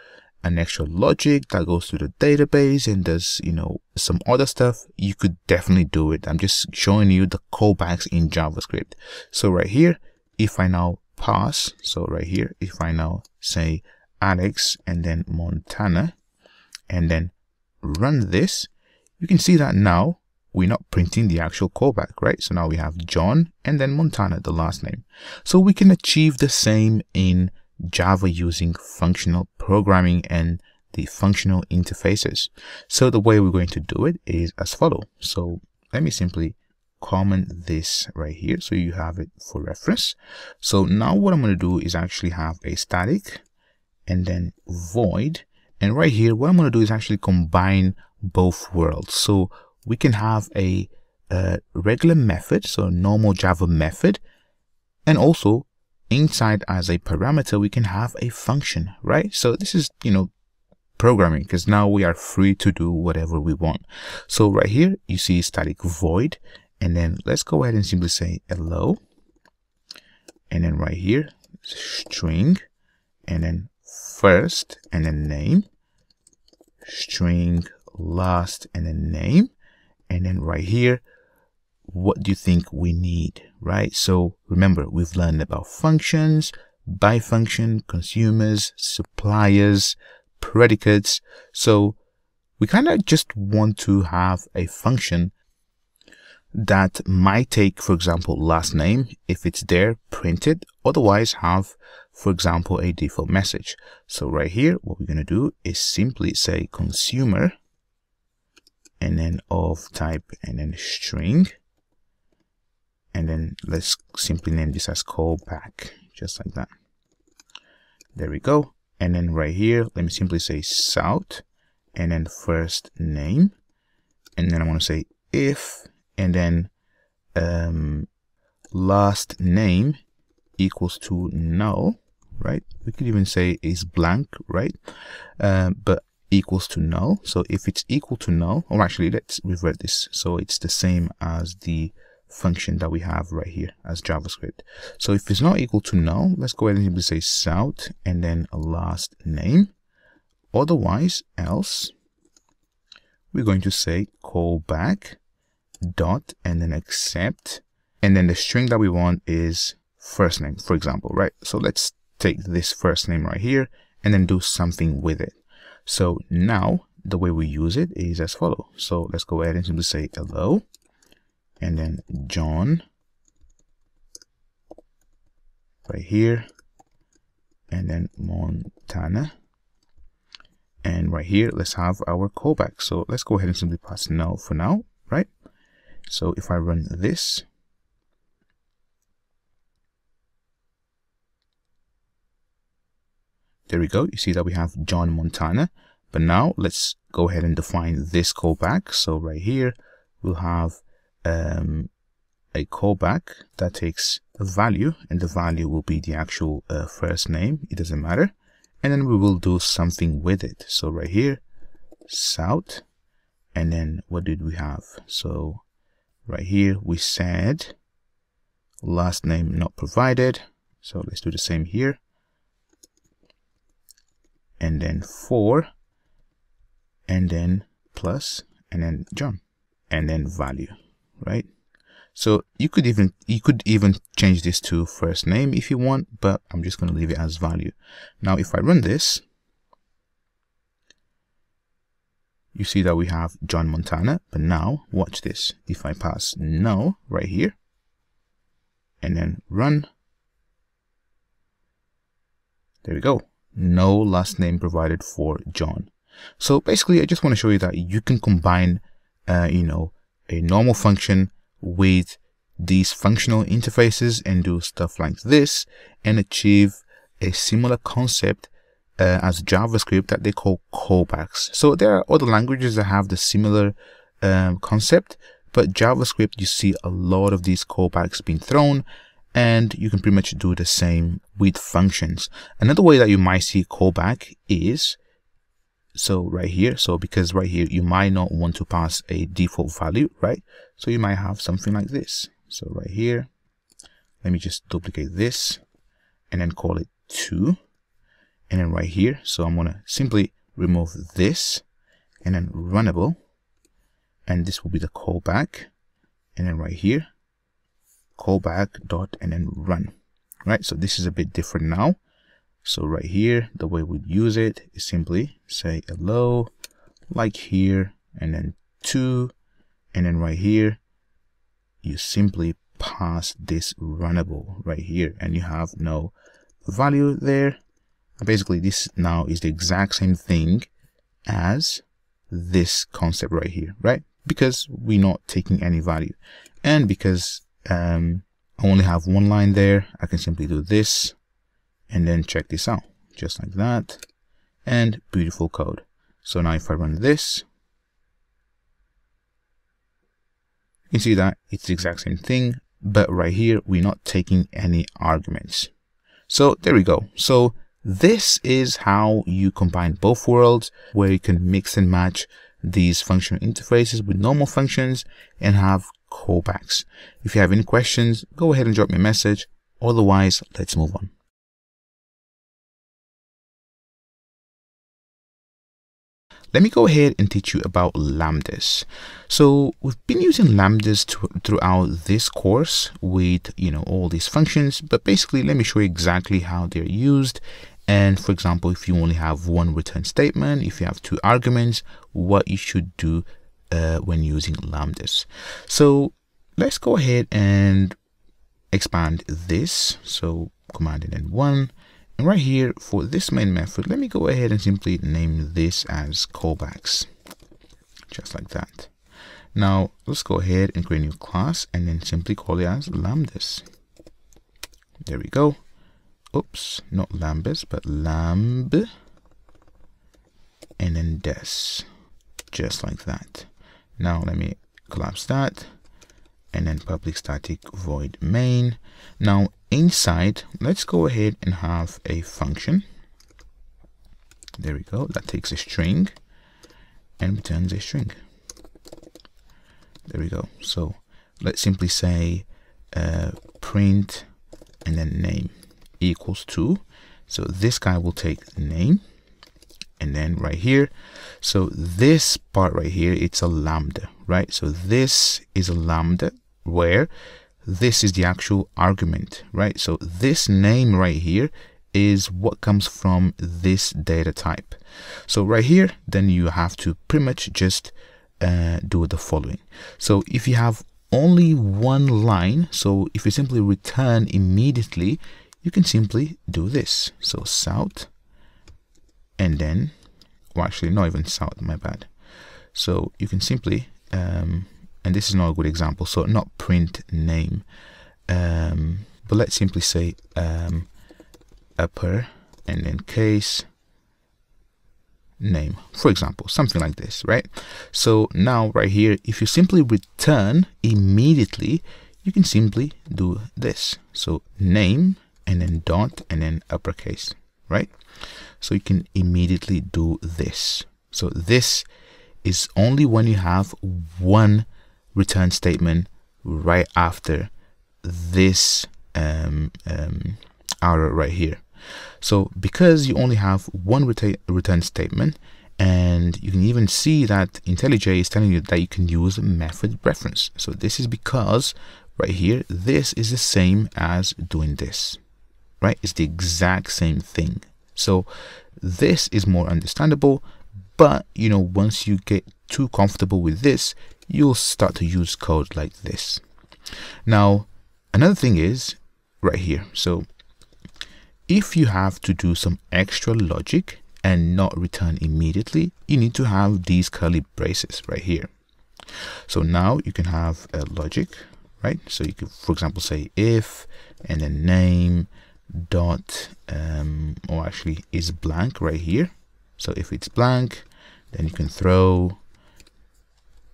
an extra logic that goes to the database and does, you know, some other stuff, you could definitely do it. I'm just showing you the callbacks in JavaScript. So right here, if I now pass, so right here, if I now say Alex and then Montana, and then run this, you can see that now we're not printing the actual callback, right? So now we have John and then Montana, the last name. So we can achieve the same in Java using functional programming and the functional interfaces. So the way we're going to do it is as follows. So let me simply comment this right here so you have it for reference. So now what I'm going to do is actually have a static and then void, and right here what I'm going to do is actually combine both worlds. So we can have a regular method, so a normal Java method, and also inside as a parameter we can have a function, right? So this is, you know, programming, because now we are free to do whatever we want. So right here you see static void, and then let's go ahead and simply say hello, and then right here string, and then first, and then name, string last, and then name, and then right here, what do you think we need, right? So remember, we've learned about functions, BiFunction, consumers, suppliers, predicates. So we kind of just want to have a function that might take, for example, last name. If it's there, print it. Otherwise, have, for example, a default message. So right here, what we're going to do is simply say consumer, and then of type, and then string. And then let's simply name this as callback, just like that. There we go. And then right here, let me simply say south, and then first name. And then I want to say if, and then last name equals to null, right? We could even say is blank, right? But equals to null. So if it's equal to null, or actually let's revert this. So it's the same as the function that we have right here as JavaScript. So if it's not equal to null, let's go ahead and simply say south, and then a last name. Otherwise, else, we're going to say callback dot, and then accept, and then the string that we want is first name, for example, right? So let's take this first name right here and then do something with it. So now the way we use it is as follows. So let's go ahead and simply say hello, and then John right here, and then Montana, and right here let's have our callback. So let's go ahead and simply pass null for now, right? So if I run this, there we go. You see that we have John Montana. But now let's go ahead and define this callback. So right here we'll have a callback that takes a value, and the value will be the actual first name. It doesn't matter. And then we will do something with it. So right here, south, and then what did we have? So right here we said last name not provided. So let's do the same here. And then for, and then plus, and then John, and then value, right? So you could even change this to first name if you want, but I'm just going to leave it as value. Now if I run this, you see that we have John Montana. But now watch this. If I pass null right here and then run, there we go. No last name provided for John. So basically I just want to show you that you can combine you know, a normal function with these functional interfaces and do stuff like this and achieve a similar concept as JavaScript that they call callbacks. So there are other languages that have the similar concept, but JavaScript, you see a lot of these callbacks being thrown, and you can pretty much do the same with functions. Another way that you might see callback is, so right here, so because right here you might not want to pass a default value, right? So you might have something like this. So right here, let me just duplicate this and then call it 2. And then right here, so I'm gonna simply remove this and then runnable, and this will be the callback. And then right here, callback dot, and then run, right? So this is a bit different now. So right here, the way we use it is simply say hello, like here, and then 2, and then right here, you simply pass this runnable right here, and you have no value there. Basically, this now is the exact same thing as this concept right here, right? Because we're not taking any value, and because I only have one line there, I can simply do this. And then check this out, just like that, and beautiful code. So now if I run this, you can see that it's the exact same thing, but right here, we're not taking any arguments. So there we go. So this is how you combine both worlds, where you can mix and match these functional interfaces with normal functions and have callbacks. If you have any questions, go ahead and drop me a message. Otherwise, let's move on. Let me go ahead and teach you about Lambdas. So we've been using Lambdas throughout this course with, all these functions, but basically let me show you exactly how they're used. And for example, if you only have one return statement, if you have two arguments, what you should do when using Lambdas. So let's go ahead and expand this. So command and then 1. And right here for this main method, let me go ahead and simply name this as callbacks, just like that. Now let's go ahead and create a new class and then simply call it as Lambdas. There we go. Oops, not Lambdas, but lamb, and then des, just like that. Now let me collapse that, and then public static void main. Now inside, let's go ahead and have a function. There we go. That takes a string and returns a string. There we go. So let's simply say print and then name equals 2. So this guy will take name, and then right here, so this part right here, it's a lambda, right? So this is a lambda where this is the actual argument, right? So this name right here is what comes from this data type. So right here, then you have to pretty much just do the following. So if you have only one line, so if you simply return immediately, you can simply do this. So south, and then, well, actually not even south, my bad. So you can simply, and this is not a good example, so not print name, but let's simply say upper and then case name, for example, something like this, right? So now right here, if you simply return immediately, you can simply do this. So name and then dot and then uppercase, right? So you can immediately do this. So this is only when you have one return statement right after this arrow right here. So because you only have one return statement, and you can even see that IntelliJ is telling you that you can use a method reference. So this is because right here, this is the same as doing this, right? It's the exact same thing. So this is more understandable, but once you get too comfortable with this, you'll start to use code like this. Now, another thing is right here. So if you have to do some extra logic and not return immediately, you need to have these curly braces right here. So now you can have a logic, right? So you could, for example, say if and then name dot or actually is blank right here. So if it's blank, then you can throw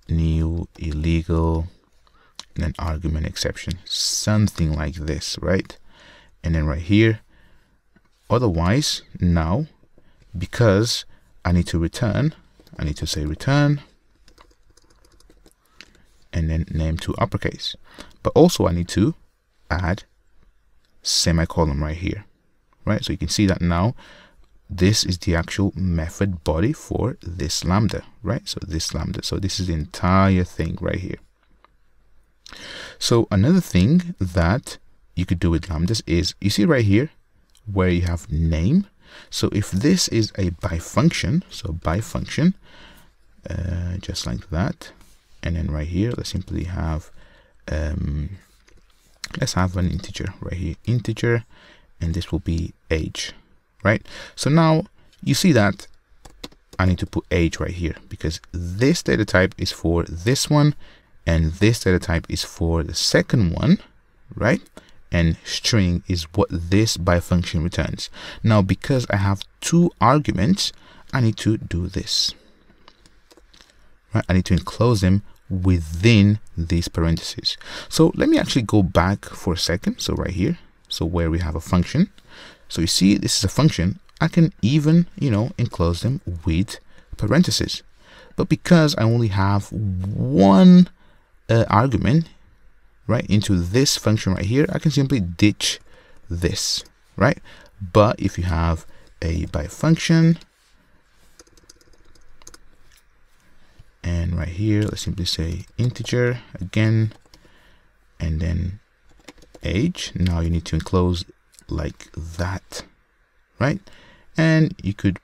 new illegal and then argument exception, something like this, right? And then right here, otherwise, now because I need to return, I need to say return and then name to uppercase, but also I need to add semicolon right here, right? So you can see that now this is the actual method body for this lambda, right? So this lambda, so this is the entire thing right here. So another thing that you could do with lambdas is, you see right here where you have name. So if this is a BiFunction, so BiFunction, just like that, and then right here let's simply have let's have an integer right here, integer, and this will be age, right? So now you see that I need to put age right here because this data type is for this one and this data type is for the second one, right? And string is what this BiFunction returns. Now because I have two arguments, I need to do this, right? I need to enclose them within these parentheses. So let me actually go back for a second. So right here, so where we have a function. So you see, this is a function. I can even, enclose them with parentheses. But because I only have one argument, right, into this function right here, I can simply ditch this, right? But if you have a BiFunction, and right here, let's simply say integer again, and then age. Now you need to enclose like that, right? And you could,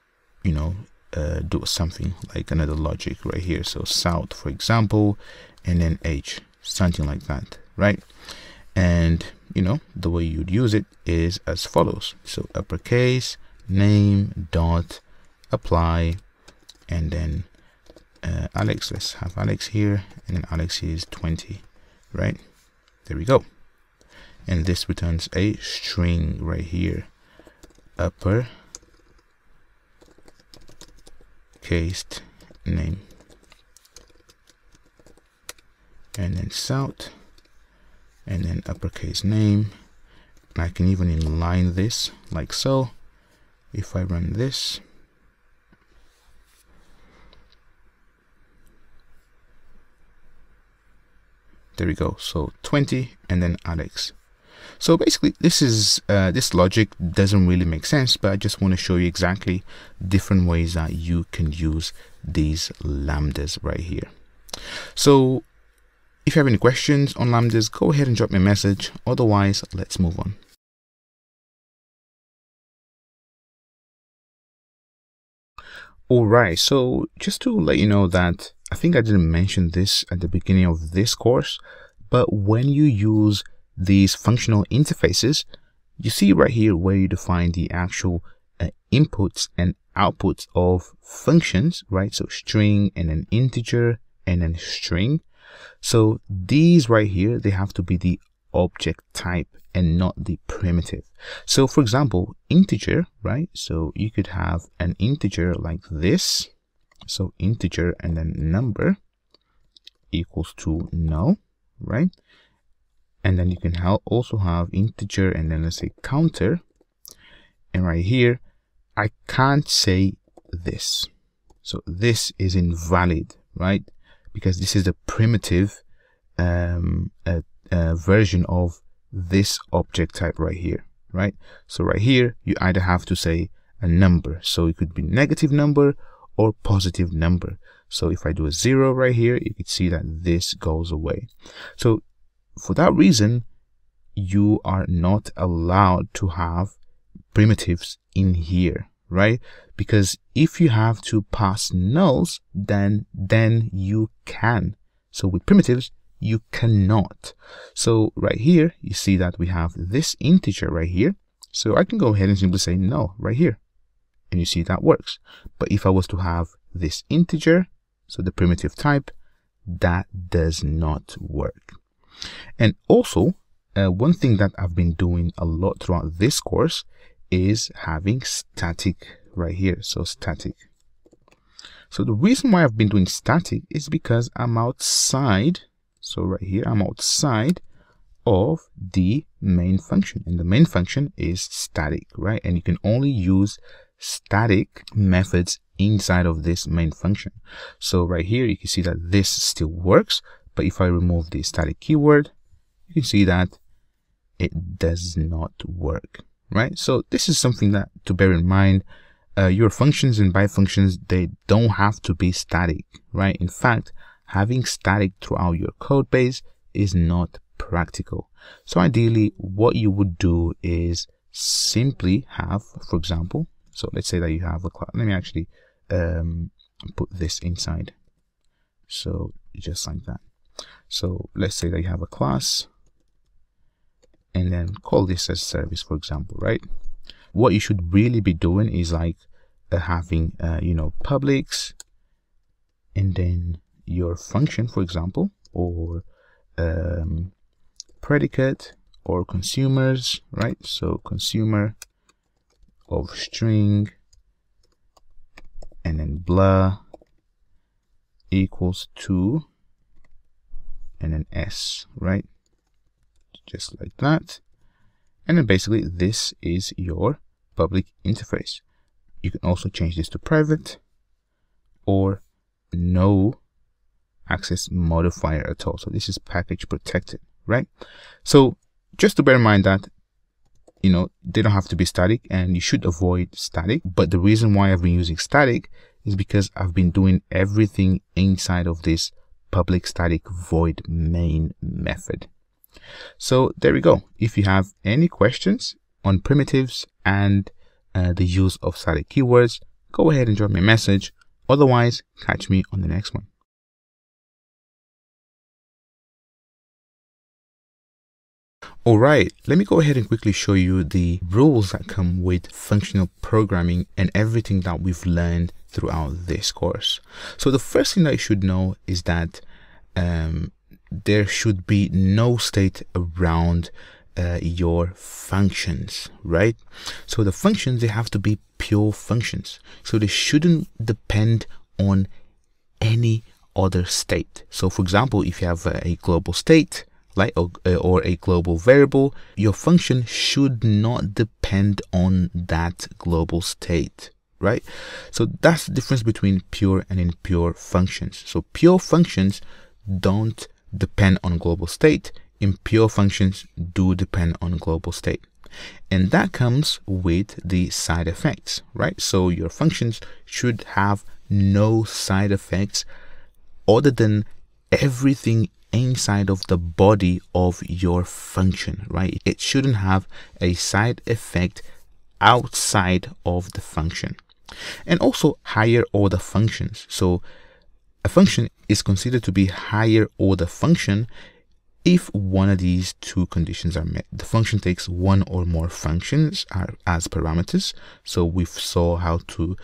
do something like another logic right here. So south, for example, and then age, something like that, right? And the way you'd use it is as follows. So uppercase name dot apply, and then Alex, let's have Alex here, and then Alex is 20, right? There we go. And this returns a string right here, upper cased name, and then south, and then uppercase name. And I can even inline this like so. If I run this, there we go. So 20 and then Alex. So basically this is this logic doesn't really make sense, but I just want to show you exactly different ways that you can use these lambdas right here. So if you have any questions on lambdas, go ahead and drop me a message. Otherwise, let's move on. All right, so just to let you know that I think I didn't mention this at the beginning of this course, but when you use these functional interfaces, you see right here where you define the actual inputs and outputs of functions, right? So string and then integer and then string. So these right here, they have to be the object type and not the primitive. So for example, integer, right? So you could have an integer like this. So integer and then number equals to null, right? And then you can also have integer and then let's say counter. And right here, I can't say this. So this is invalid, right? Because this is the primitive version of this object type right here, right? So right here, you either have to say a number. So it could be negative number or positive number. So if I do a 0 right here, you can see that this goes away. So for that reason, you are not allowed to have primitives in here, right? Because if you have to pass nulls, then you can. So with primitives, you cannot. So right here, you see that we have this integer right here. So I can go ahead and simply say null right here. And you see that works. But if I was to have this integer, so the primitive type, that does not work. And also, one thing that I've been doing a lot throughout this course is having static right here. So static. So the reason why I've been doing static is because I'm outside. So right here, I'm outside of the main function, and the main function is static, right? And you can only use static methods inside of this main function. So right here, you can see that this still works, but if I remove the static keyword, you can see that it does not work, right? So this is something that to bear in mind. Your functions and BiFunctions, they don't have to be static, right? In fact, having static throughout your code base is not practical. So ideally, what you would do is simply have, for example, so let's say that you have a class. Let me actually put this inside. So just like that. So let's say that you have a class and then call this as service, for example, right? What you should really be doing is like having, publics and then your function, for example, or predicate or consumers, right? So consumer of string and then blah equals to and then s, right? Just like that. And then basically this is your public interface. You can also change this to private or no access modifier at all. So this is package protected, right? So just to bear in mind that, you know, they don't have to be static, and you should avoid static. But the reason why I've been using static is because I've been doing everything inside of this public static void main method. So there we go. If you have any questions on primitives and the use of static keywords, go ahead and drop me a message. Otherwise, catch me on the next one. Alright, let me go ahead and quickly show you the rules that come with functional programming and everything that we've learned throughout this course. So the first thing that you should know is that there should be no state around your functions, right? So the functions, they have to be pure functions. So they shouldn't depend on any other state. So for example, if you have a global state, like or a global variable, your function should not depend on that global state, right? So that's the difference between pure and impure functions. So pure functions don't depend on global state. Impure functions do depend on global state. And that comes with the side effects, right? So your functions should have no side effects other than everything inside of the body of your function, right? It shouldn't have a side effect outside of the function. And also higher order functions. So a function is considered to be higher order function if one of these two conditions are met. The function takes one or more functions as parameters. So we saw how to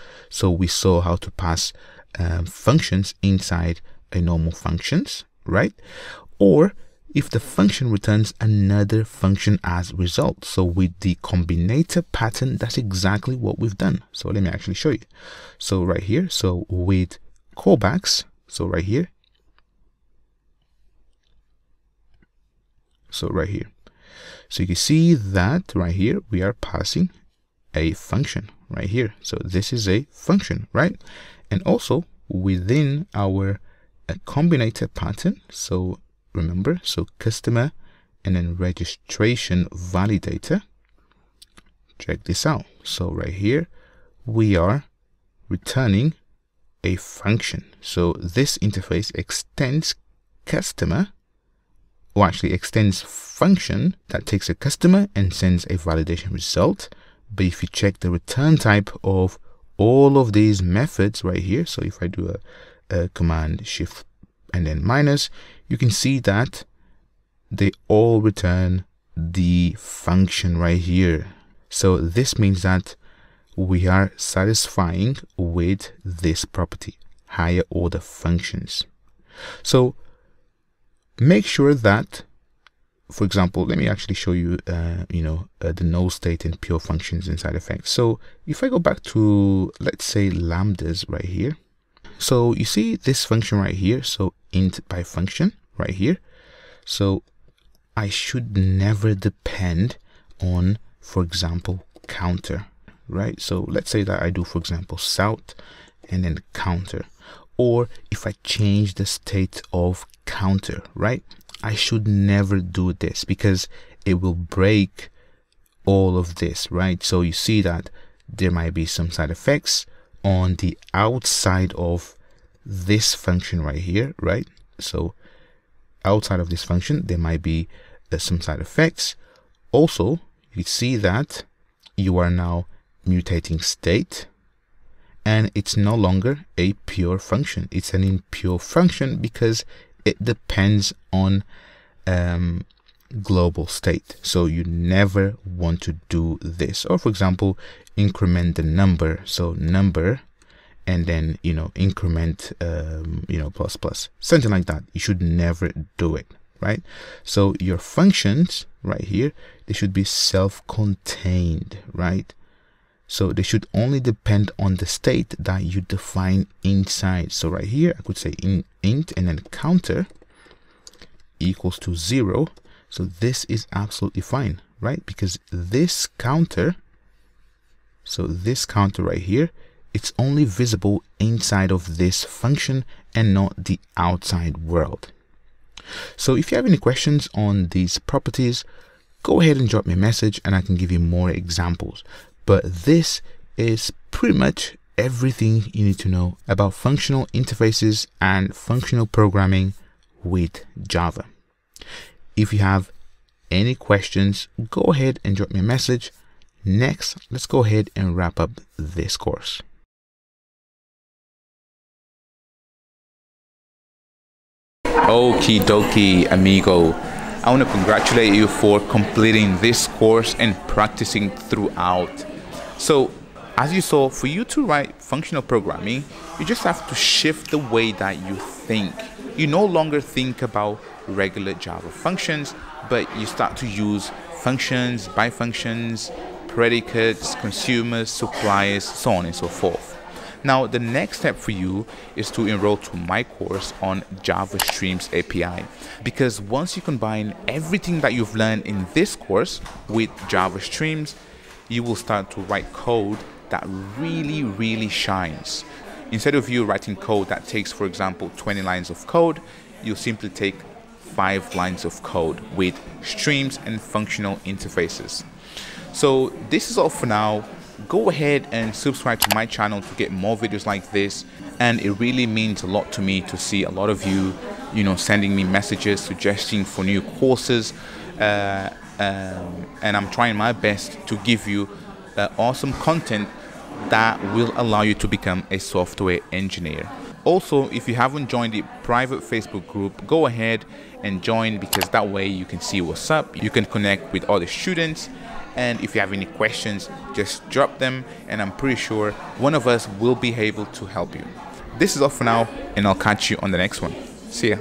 pass functions inside a normal functions, right? Or if the function returns another function as result. So with the combinator pattern, that's exactly what we've done. So let me actually show you. So right here, so with callbacks, so right here, so right here, so you can see that right here we are passing a function right here. So this is a function, right? And also within our combinator pattern, so remember, so customer and then registration validator, check this out. So right here we are returning a function. So this interface extends customer, or actually extends function that takes a customer and sends a validation result. But if you check the return type of all of these methods right here, so if I do a command shift and then minus, you can see that they all return the function right here. So this means that we are satisfying with this property, higher order functions. So make sure that, for example, let me actually show you, the null state and pure functions and side effects. So if I go back to, let's say, lambdas right here. So you see this function right here. So int BiFunction right here. So I should never depend on, for example, counter, right? So let's say that I do, for example, south and then counter. Or if I change the state of counter, right? I should never do this because it will break all of this, right? So you see that there might be some side effects on the outside of this function right here, right? So outside of this function, there might be some side effects. Also, you see that you are now mutating state, and it's no longer a pure function. It's an impure function because it depends on global state. So you never want to do this. Or for example, increment the number. So number, and then, increment, plus plus, something like that. You should never do it, right? So your functions right here, they should be self-contained, right? So they should only depend on the state that you define inside. So right here, I could say int and then counter equals to 0. So this is absolutely fine, right? Because this counter, so this counter right here, it's only visible inside of this function and not the outside world. So if you have any questions on these properties, go ahead and drop me a message and I can give you more examples. But this is pretty much everything you need to know about functional interfaces and functional programming with Java. If you have any questions, go ahead and drop me a message. Next, let's go ahead and wrap up this course. Okie dokie, amigo. I want to congratulate you for completing this course and practicing throughout. So, as you saw, for you to write functional programming, you just have to shift the way that you think. You no longer think about regular Java functions, but you start to use functions, BiFunctions, predicates, consumers, suppliers, so on and so forth. Now, the next step for you is to enroll to my course on Java Streams API, because once you combine everything that you've learned in this course with Java Streams, you will start to write code that really shines. Instead of you writing code that takes, for example, 20 lines of code, you'll simply take 5 lines of code with streams and functional interfaces. So this is all for now. Go ahead and subscribe to my channel to get more videos like this, and it really means a lot to me to see a lot of you, sending me messages, suggesting for new courses, and I'm trying my best to give you awesome content that will allow you to become a software engineer. Also, if you haven't joined the private Facebook group, go ahead and join, because that way you can see what's up, you can connect with other students, and if you have any questions, just drop them and I'm pretty sure one of us will be able to help you. This is all for now, and I'll catch you on the next one. See ya.